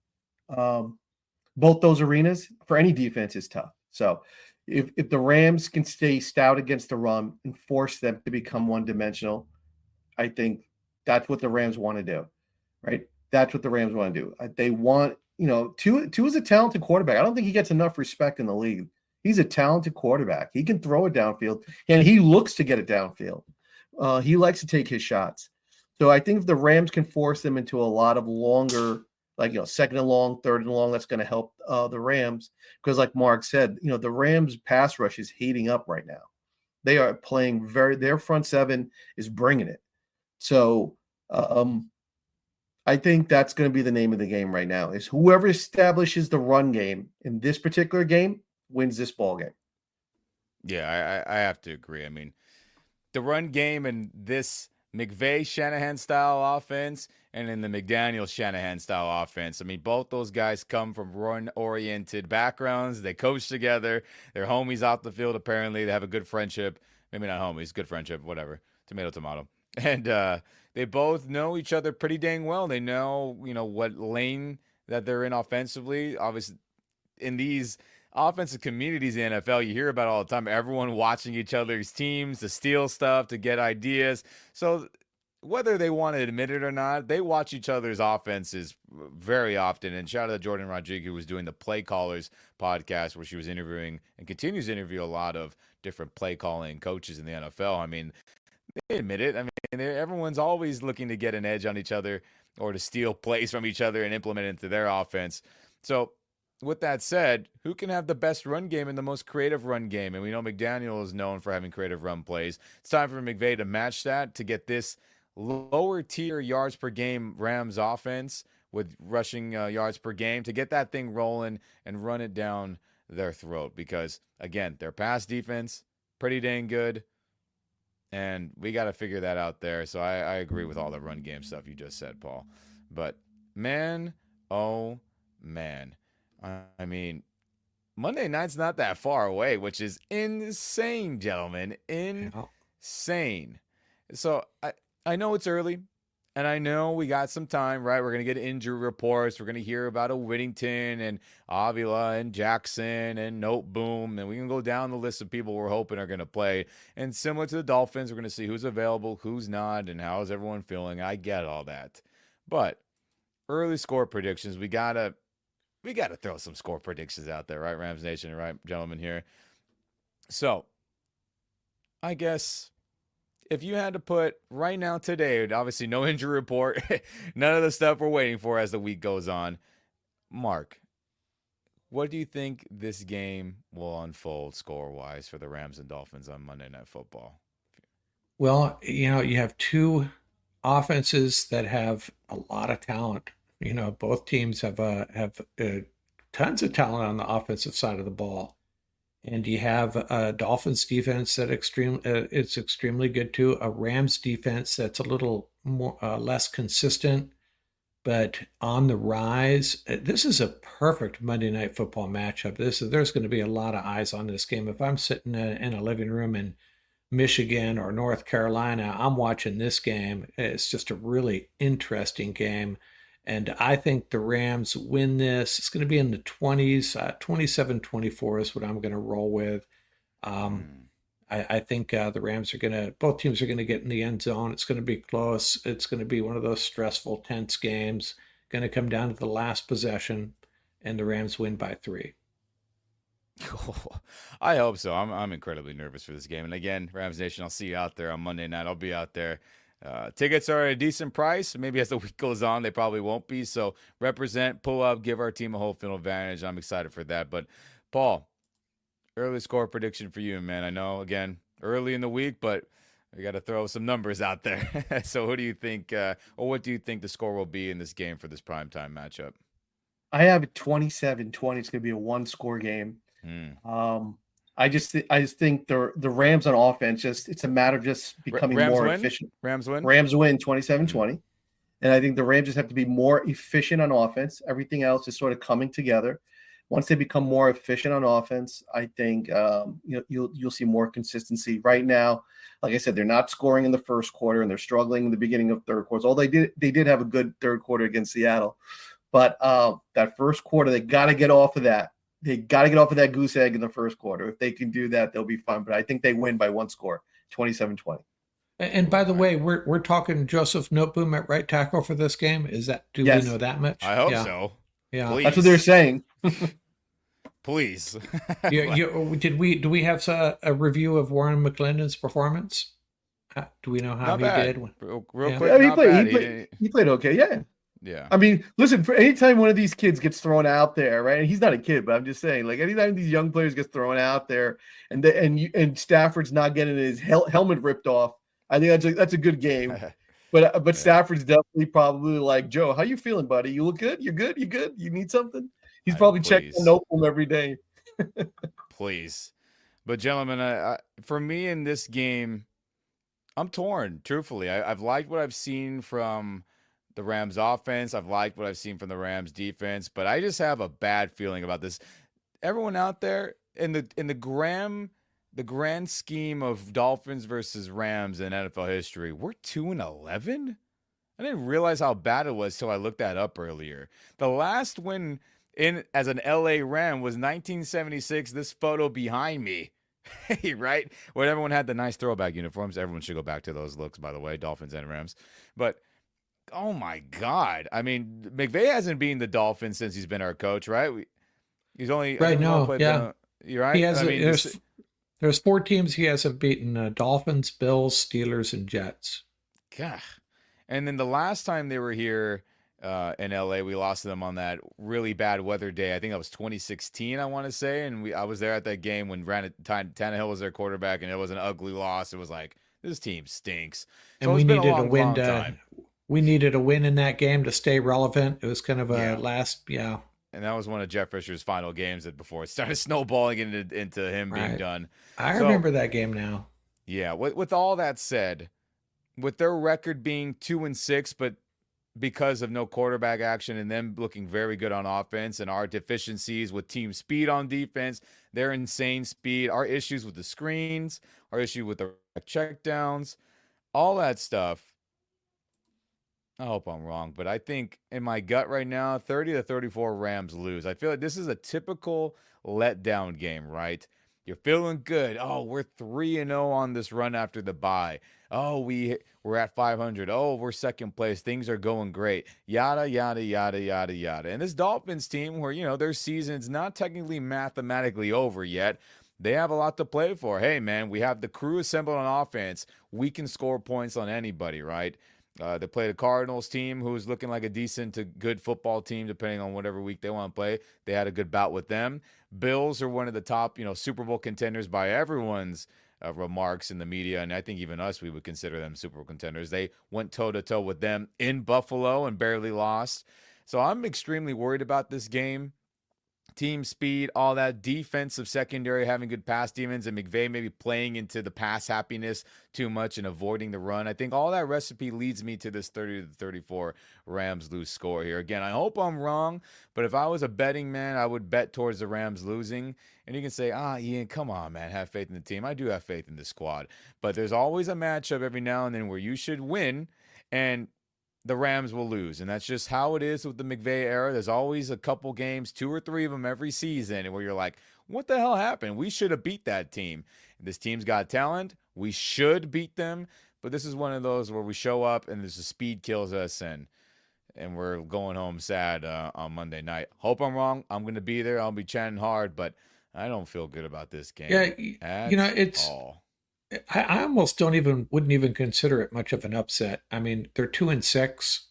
both those arenas for any defense is tough. So if the Rams can stay stout against the run and force them to become one-dimensional, I think that's what the Rams want to do, right? That's what the Rams want to do. They want, Tua is a talented quarterback. I don't think he gets enough respect in the league. He's a talented quarterback. He can throw it downfield, and he looks to get it downfield. He likes to take his shots. So I think if the Rams can force them into a lot of longer, second and long, third and long, that's going to help the Rams. Because like Mark said, the Rams pass rush is heating up right now. They are playing their front seven is bringing it. So I think that's going to be the name of the game right now is whoever establishes the run game in this particular game wins this ball game. Yeah, I have to agree. I mean, the run game in this McVay Shanahan style offense and in the McDaniel Shanahan style offense. I mean, both those guys come from run oriented backgrounds. They coach together. They're homies off the field. Apparently they have a good friendship. Maybe not homies, good friendship, whatever. Tomato. And they both know each other pretty dang well. They know, what lane that they're in offensively. Obviously in these offensive communities in the NFL, you hear about it all the time. Everyone watching each other's teams to steal stuff, to get ideas. So whether they want to admit it or not, they watch each other's offenses very often. And shout out to Jordan Rodriguez, who was doing the Play Callers podcast, where she was interviewing and continues to interview a lot of different play calling coaches in the NFL. I mean, they admit it. I mean, everyone's always looking to get an edge on each other or to steal plays from each other and implement it into their offense. So, with that said, who can have the best run game and the most creative run game? And we know McDaniel is known for having creative run plays. It's time for McVay to match that, to get this lower tier yards per game Rams offense with rushing yards per game, to get that thing rolling and run it down their throat. Because, again, their pass defense, pretty dang good. And we got to figure that out there. So I agree with all the run game stuff you just said, Paul. But, man, oh, man. I mean, Monday night's not that far away, which is insane, gentlemen. Insane. So I know it's early, and I know we got some time, right? We're going to get injury reports. We're going to hear about a Whittington and Avila and Jackson and Note Boom, and we can go down the list of people we're hoping are going to play. And similar to the Dolphins, we're going to see who's available, who's not, and how is everyone feeling. I get all that. But early score predictions, we got to throw some score predictions out there, right, Rams Nation, right, gentlemen here? So, I guess if you had to put right now today, obviously no injury report, none of the stuff we're waiting for as the week goes on. Mark, what do you think this game will unfold score-wise for the Rams and Dolphins on Monday Night Football? Well, you have two offenses that have a lot of talent. Both teams have tons of talent on the offensive side of the ball, and you have a Dolphins defense that it's extremely good too. A Rams defense that's a little more less consistent, but on the rise. This is a perfect Monday Night Football matchup. There's going to be a lot of eyes on this game. If I'm sitting in a living room in Michigan or North Carolina, I'm watching this game. It's just a really interesting game. And I think the Rams win this. It's going to be in the 20s. 27-24 is what I'm going to roll with. I think the Rams both teams are going to get in the end zone. It's going to be close. It's going to be one of those stressful, tense games. Going to come down to the last possession, and the Rams win by 3. I hope so. I'm incredibly nervous for this game. And again, Rams Nation, I'll see you out there on Monday night. I'll be out there. Tickets are at a decent price. Maybe as the week goes on, they probably won't be. So represent, pull up, give our team a home field advantage. I'm excited for that. But Paul, early score prediction for you, man. I know, again, early in the week, but we got to throw some numbers out there. So who do you think, or what do you think the score will be in this game for this primetime matchup? I have it 27-20. It's going to be a one-score game. I just think the Rams on offense, it's a matter of just becoming more efficient. Rams win 27-20. And I think the Rams just have to be more efficient on offense. Everything else is sort of coming together. Once they become more efficient on offense, I think you'll see more consistency. Right now, like I said, they're not scoring in the first quarter and they're struggling in the beginning of third quarter. Although they did have a good third quarter against Seattle. But that first quarter, they got to get off of that. They got to get off of that goose egg in the first quarter. If they can do that, they'll be fine. But I think they win by one score, 27-20. And by the way, we're talking Joseph Noteboom at right tackle for this game. Do Yes. we know that much? I hope so. Yeah, Please. That's what they're saying. Please. Do we have a review of Warren McClendon's performance? Do we know how Not bad. Did? Real Yeah. quick, I mean, not bad. he played okay. Yeah. Yeah. I mean, listen, for anytime one of these kids gets thrown out there, right? And he's not a kid, but I'm just saying, like anytime these young players get thrown out there and Stafford's not getting his helmet ripped off, I think that's a good game. But Stafford's definitely probably like, Joe, how you feeling, buddy? You look good? You're good? You good? You need something? He's probably checking Noteboom every day. Please. But gentlemen, for me in this game, I'm torn, truthfully. I've liked what I've seen from the Rams offense. I've liked what I've seen from the Rams defense, but I just have a bad feeling about this. Everyone out there in the grand scheme of Dolphins versus Rams in NFL history, we're 2-11. I didn't realize how bad it was till I looked that up earlier. The last win as an LA Ram was 1976. This photo behind me. right? When everyone had the nice throwback uniforms, everyone should go back to those looks, by the way, Dolphins and Rams. But oh my God, I mean, McVay hasn't beaten the Dolphins since he's been our coach, right? He's only I Right. think we've all No. played Yeah. you're He right. has. I mean, There's 4 teams he hasn't beaten: Dolphins, Bills, Steelers, and Jets. God. And then the last time they were here in LA, we lost to them on that really bad weather day. I think that was 2016, I want to say. And I was there at that game when Tannehill was their quarterback, and it was an ugly loss. It was like, this team stinks. So And it's we been a needed a long, win long to time. we needed a win in that game to stay relevant. It was kind of a Yeah. last, yeah. And that was one of Jeff Fisher's final games before it started snowballing into him being Right. done. I So, remember that game now. Yeah, with all that said, with their record being 2-6, but because of no quarterback action and them looking very good on offense and our deficiencies with team speed on defense, their insane speed, our issues with the screens, our issue with the checkdowns, all that stuff. I hope I'm wrong, but I think in my gut right now, 30-34 Rams lose. I feel like this is a typical letdown game, right? You're feeling good. Oh, we're 3-0 on this run after the bye. Oh, we're at 500. Oh, we're second place. Things are going great. Yada, yada, yada, yada, yada. And this Dolphins team, where, their season's not technically mathematically over yet, they have a lot to play for. Hey, man, we have the crew assembled on offense. We can score points on anybody, right? They played a Cardinals team who's looking like a decent to good football team, depending on whatever week they want to play. They had a good bout with them. Bills are one of the top, Super Bowl contenders by everyone's remarks in the media, and I think even us, we would consider them Super Bowl contenders. They went toe-to-toe with them in Buffalo and barely lost. So I'm extremely worried about this game. Team speed, all that defensive secondary, having good pass demons, and McVay maybe playing into the pass happiness too much and avoiding the run. I think all that recipe leads me to this 30-34 Rams lose score here. Again, I hope I'm wrong, but if I was a betting man, I would bet towards the Rams losing. And you can say, Ian, come on, man, have faith in the team. I do have faith in the squad. But there's always a matchup every now and then where you should win, and the Rams will lose. And that's just how it is with the McVay era. There's always a couple games, 2 or 3 of them every season, where you're like, what the hell happened? We should have beat that team. This team's got talent. We should beat them. But this is one of those where we show up and there's a speed kills us, and we're going home sad on Monday night. Hope I'm wrong. I'm going to be there. I'll be chanting hard, but I don't feel good about this game. Yeah, it's all. I almost wouldn't even consider it much of an upset. I mean, they're 2-6,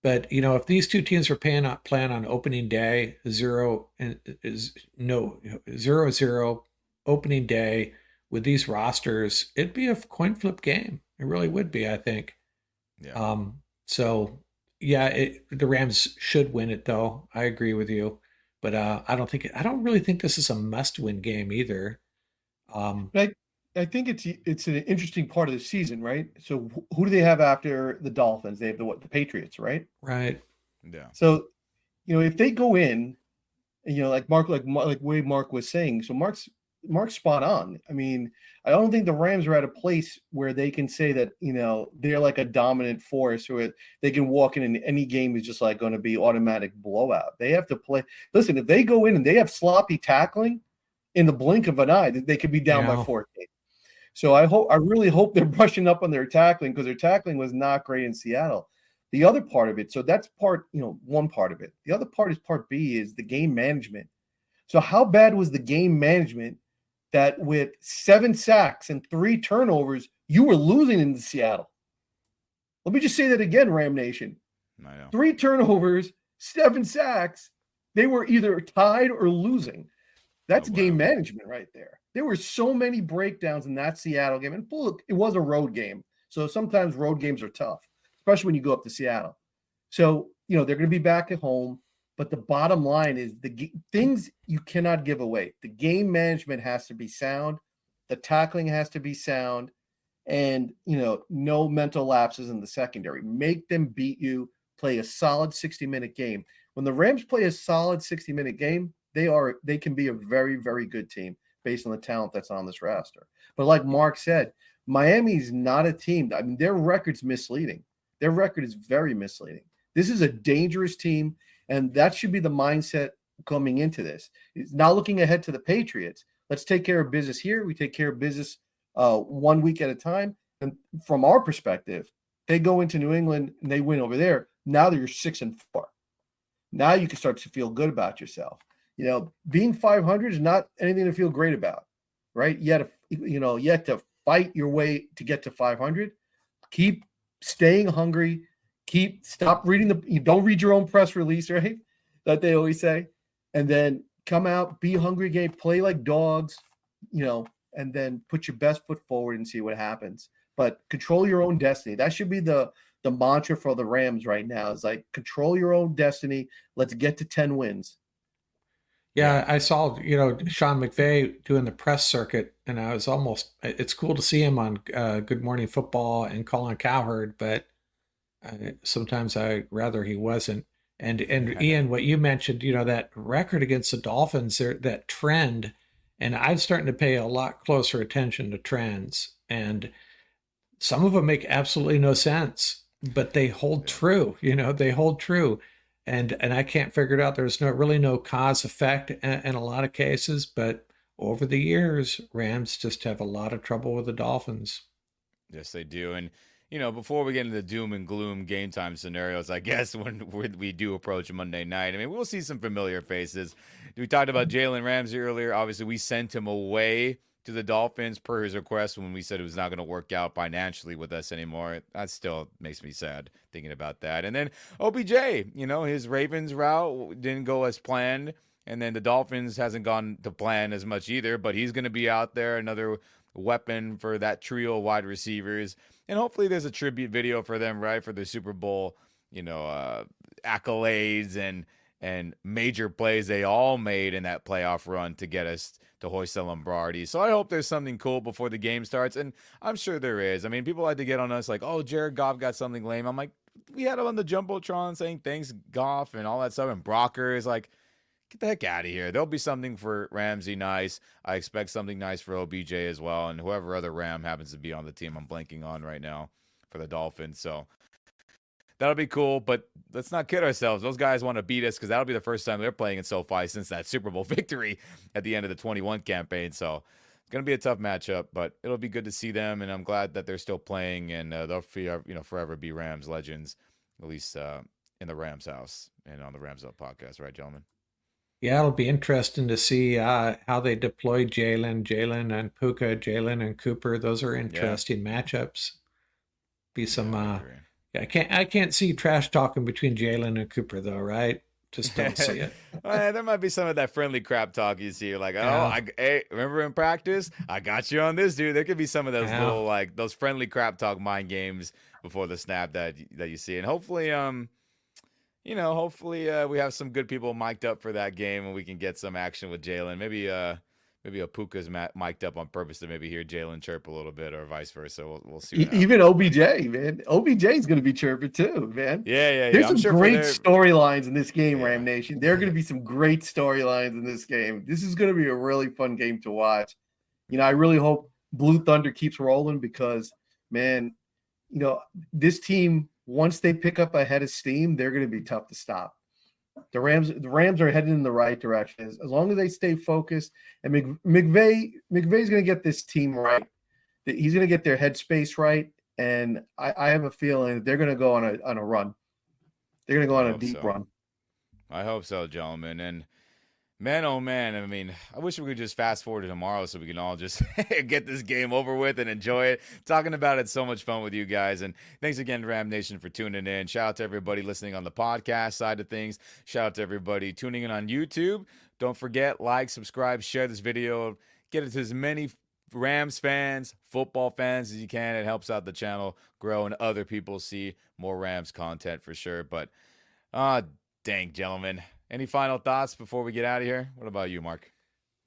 but if these two teams were playing on opening day, 0-0 opening day with these rosters, it'd be a coin flip game. It really would be, I think. Yeah. So yeah, the Rams should win it though. I agree with you, but I don't really think this is a must-win game either. I think it's an interesting part of the season, right? So who do they have after the Dolphins? They have the Patriots, right? Right. Yeah. So, if they go in, like way Mark was saying, so Mark's spot on. I mean, I don't think the Rams are at a place where they can say that, they're like a dominant force, or they can walk in and any game is just like going to be automatic blowout. They have to play. Listen, if they go in and they have sloppy tackling, in the blink of an eye, they could be down by 14. So I really hope they're brushing up on their tackling, because their tackling was not great in Seattle. The other part of it, so that's one part of it. The other part B is the game management. So how bad was the game management that with 7 sacks and 3 turnovers, you were losing in Seattle? Let me just say that again, Ram Nation. 3 turnovers, 7 sacks. They were either tied or losing. That's game management right there. There were so many breakdowns in that Seattle game. And look, it was a road game. So sometimes road games are tough, especially when you go up to Seattle. So, they're going to be back at home. But the bottom line is the things you cannot give away. The game management has to be sound. The tackling has to be sound. And, no mental lapses in the secondary. Make them beat you. Play a solid 60-minute game. When the Rams play a solid 60-minute game, they can be a very, very good team based on the talent that's on this roster. But like Mark said, Miami's not a team. I mean, their record's misleading. Their record is very misleading. This is a dangerous team, and that should be the mindset coming into this. It's not looking ahead to the Patriots. Let's take care of business here. We take care of business 1 week at a time. And from our perspective, they go into New England and they win over there. Now that you're 6-4. Now you can start to feel good about yourself. Being 500 is not anything to feel great about, right? You have to fight your way to get to 500. Keep staying hungry. Stop reading you don't read your own press release, right? That they always say. And then come out, be hungry again, play like dogs, and then put your best foot forward and see what happens. But control your own destiny. That should be the mantra for the Rams right now. Is like, control your own destiny. Let's get to 10 wins. Yeah, I saw, Sean McVay doing the press circuit, and it's cool to see him on Good Morning Football and Colin Cowherd, but sometimes I'd rather he wasn't. And Ian, what you mentioned, that record against the Dolphins, that trend, and I'm starting to pay a lot closer attention to trends, and some of them make absolutely no sense, but they hold true. They hold true. And I can't figure it out. There's really no cause effect in a lot of cases, but over the years, Rams just have a lot of trouble with the Dolphins. Yes, they do. And, before we get into the doom and gloom game time scenarios, I guess when we do approach Monday night, we'll see some familiar faces. We talked about Jalen Ramsey earlier. Obviously, we sent him away to the Dolphins per his request when we said it was not going to work out financially with us anymore. That still makes me sad thinking about that. And then OBJ, his Ravens route didn't go as planned. And then the Dolphins hasn't gone to plan as much either, but he's going to be out there, another weapon for that trio of wide receivers. And hopefully there's a tribute video for them, right? For the Super Bowl, accolades and major plays they all made in that playoff run to get us to hoist the Lombardi. So I hope there's something cool before the game starts, and I'm sure there is. People like to get on us like, oh, Jared Goff got something lame. I'm like, we had him on the Jumbotron saying thanks, Goff, and all that stuff, and Brocker is like, get the heck out of here. There'll be something for Ramsey nice. I expect something nice for OBJ as well, and whoever other Ram happens to be on the team I'm blanking on right now for the Dolphins. So that'll be cool, but let's not kid ourselves. Those guys want to beat us because that'll be the first time they're playing in SoFi since that Super Bowl victory at the end of the 21 campaign. So it's going to be a tough matchup, but it'll be good to see them, and I'm glad that they're still playing, and they'll forever be Rams legends, at least in the Rams house and on the Rams Up podcast. Right, gentlemen? Yeah, it'll be interesting to see how they deploy Jalen and Puka, Jalen and Cooper. Those are interesting matchups. Be some... I can't see trash talking between Jalen and Cooper though, right? Just don't see it. There might be some of that friendly crap talk you see. You're like, hey, remember in practice, I got you on this, dude. There could be some of those little those friendly crap talk mind games before the snap that you see, and hopefully, we have some good people mic'd up for that game, and we can get some action with Jalen. Maybe a Puka's mic'd up on purpose to maybe hear Jalen chirp a little bit, or vice versa. We'll see. Even OBJ, man. OBJ is going to be chirping too, man. Yeah. There's some great storylines in this game, Ram Nation. There are going to be some great storylines in this game. This is going to be a really fun game to watch. I really hope Blue Thunder keeps rolling because, man, this team, once they pick up a head of steam, they're going to be tough to stop. The Rams are heading in the right direction as long as they stay focused. And McVay's going to get this team right. He's going to get their headspace right, and I have a feeling they're going to go on a run. They're going to go on a deep run. I hope so, gentlemen. And man, oh man, I wish we could just fast forward to tomorrow so we can all just get this game over with and enjoy it. Talking about it's so much fun with you guys. And thanks again to Ram Nation for tuning in. Shout out to everybody listening on the podcast side of things. Shout out to everybody tuning in on YouTube. Don't forget, like, subscribe, share this video. Get it to as many Rams fans, football fans as you can. It helps out the channel grow and other people see more Rams content for sure. But, dang, gentlemen. Any final thoughts before we get out of here? What about you, Mark?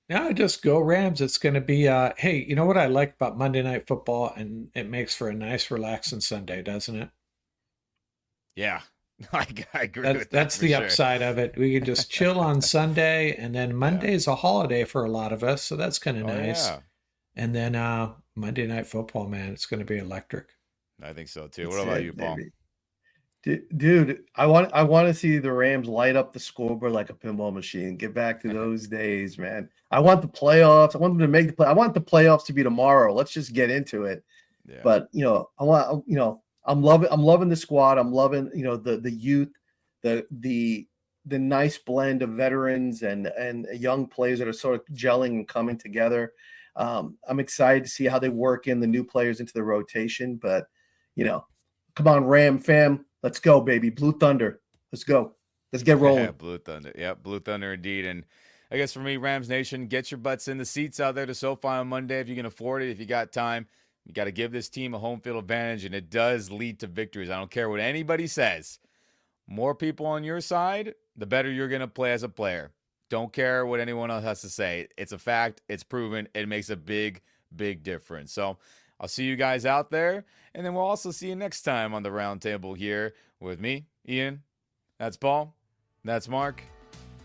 No, just go Rams. It's going to be, hey, you know what I like about Monday Night Football? And it makes for a nice, relaxing Sunday, doesn't it? Yeah, I agree with that. That's the upside of it. We can just chill on Sunday, and then Monday's a holiday for a lot of us, so that's kind of nice. Yeah. And then Monday Night Football, man, it's going to be electric. I think so, too. What about you, Paul? Baby. Dude, I want to see the Rams light up the scoreboard like a pinball machine. Get back to those days, man. I want the playoffs. I want them to make the play. I want the playoffs to be tomorrow. Let's just get into it. Yeah. But I'm loving the squad. I'm loving the youth, the nice blend of veterans and young players that are sort of gelling and coming together. I'm excited to see how they work in the new players into the rotation. But come on, Ram fam. Let's go, baby. Blue Thunder. Let's go. Let's get rolling. Yeah, Blue Thunder. Yep, Blue Thunder indeed. And I guess for me, Rams Nation, get your butts in the seats out there to SoFi on Monday if you can afford it. If you got time, you got to give this team a home field advantage, and it does lead to victories. I don't care what anybody says. More people on your side, the better you're going to play as a player. Don't care what anyone else has to say. It's a fact. It's proven. It makes a big, big difference. So I'll see you guys out there, and then we'll also see you next time on the Roundtable here with me, Ian. That's Paul. That's Mark.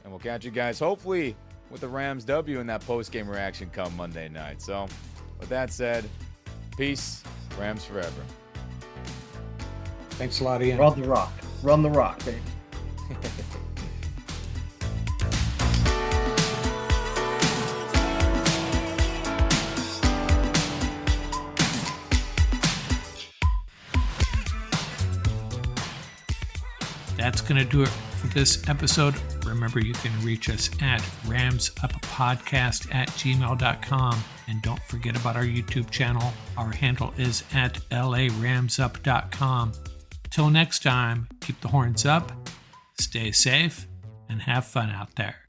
And we'll catch you guys hopefully with the Rams W in that post-game reaction come Monday night. So with that said, peace. Rams forever. Thanks a lot, Ian. Run the rock. Run the rock, baby. That's going to do it for this episode. Remember, you can reach us at ramsuppodcast@gmail.com. And don't forget about our YouTube channel. Our handle is at laramsup.com. Till next time, keep the horns up, stay safe, and have fun out there.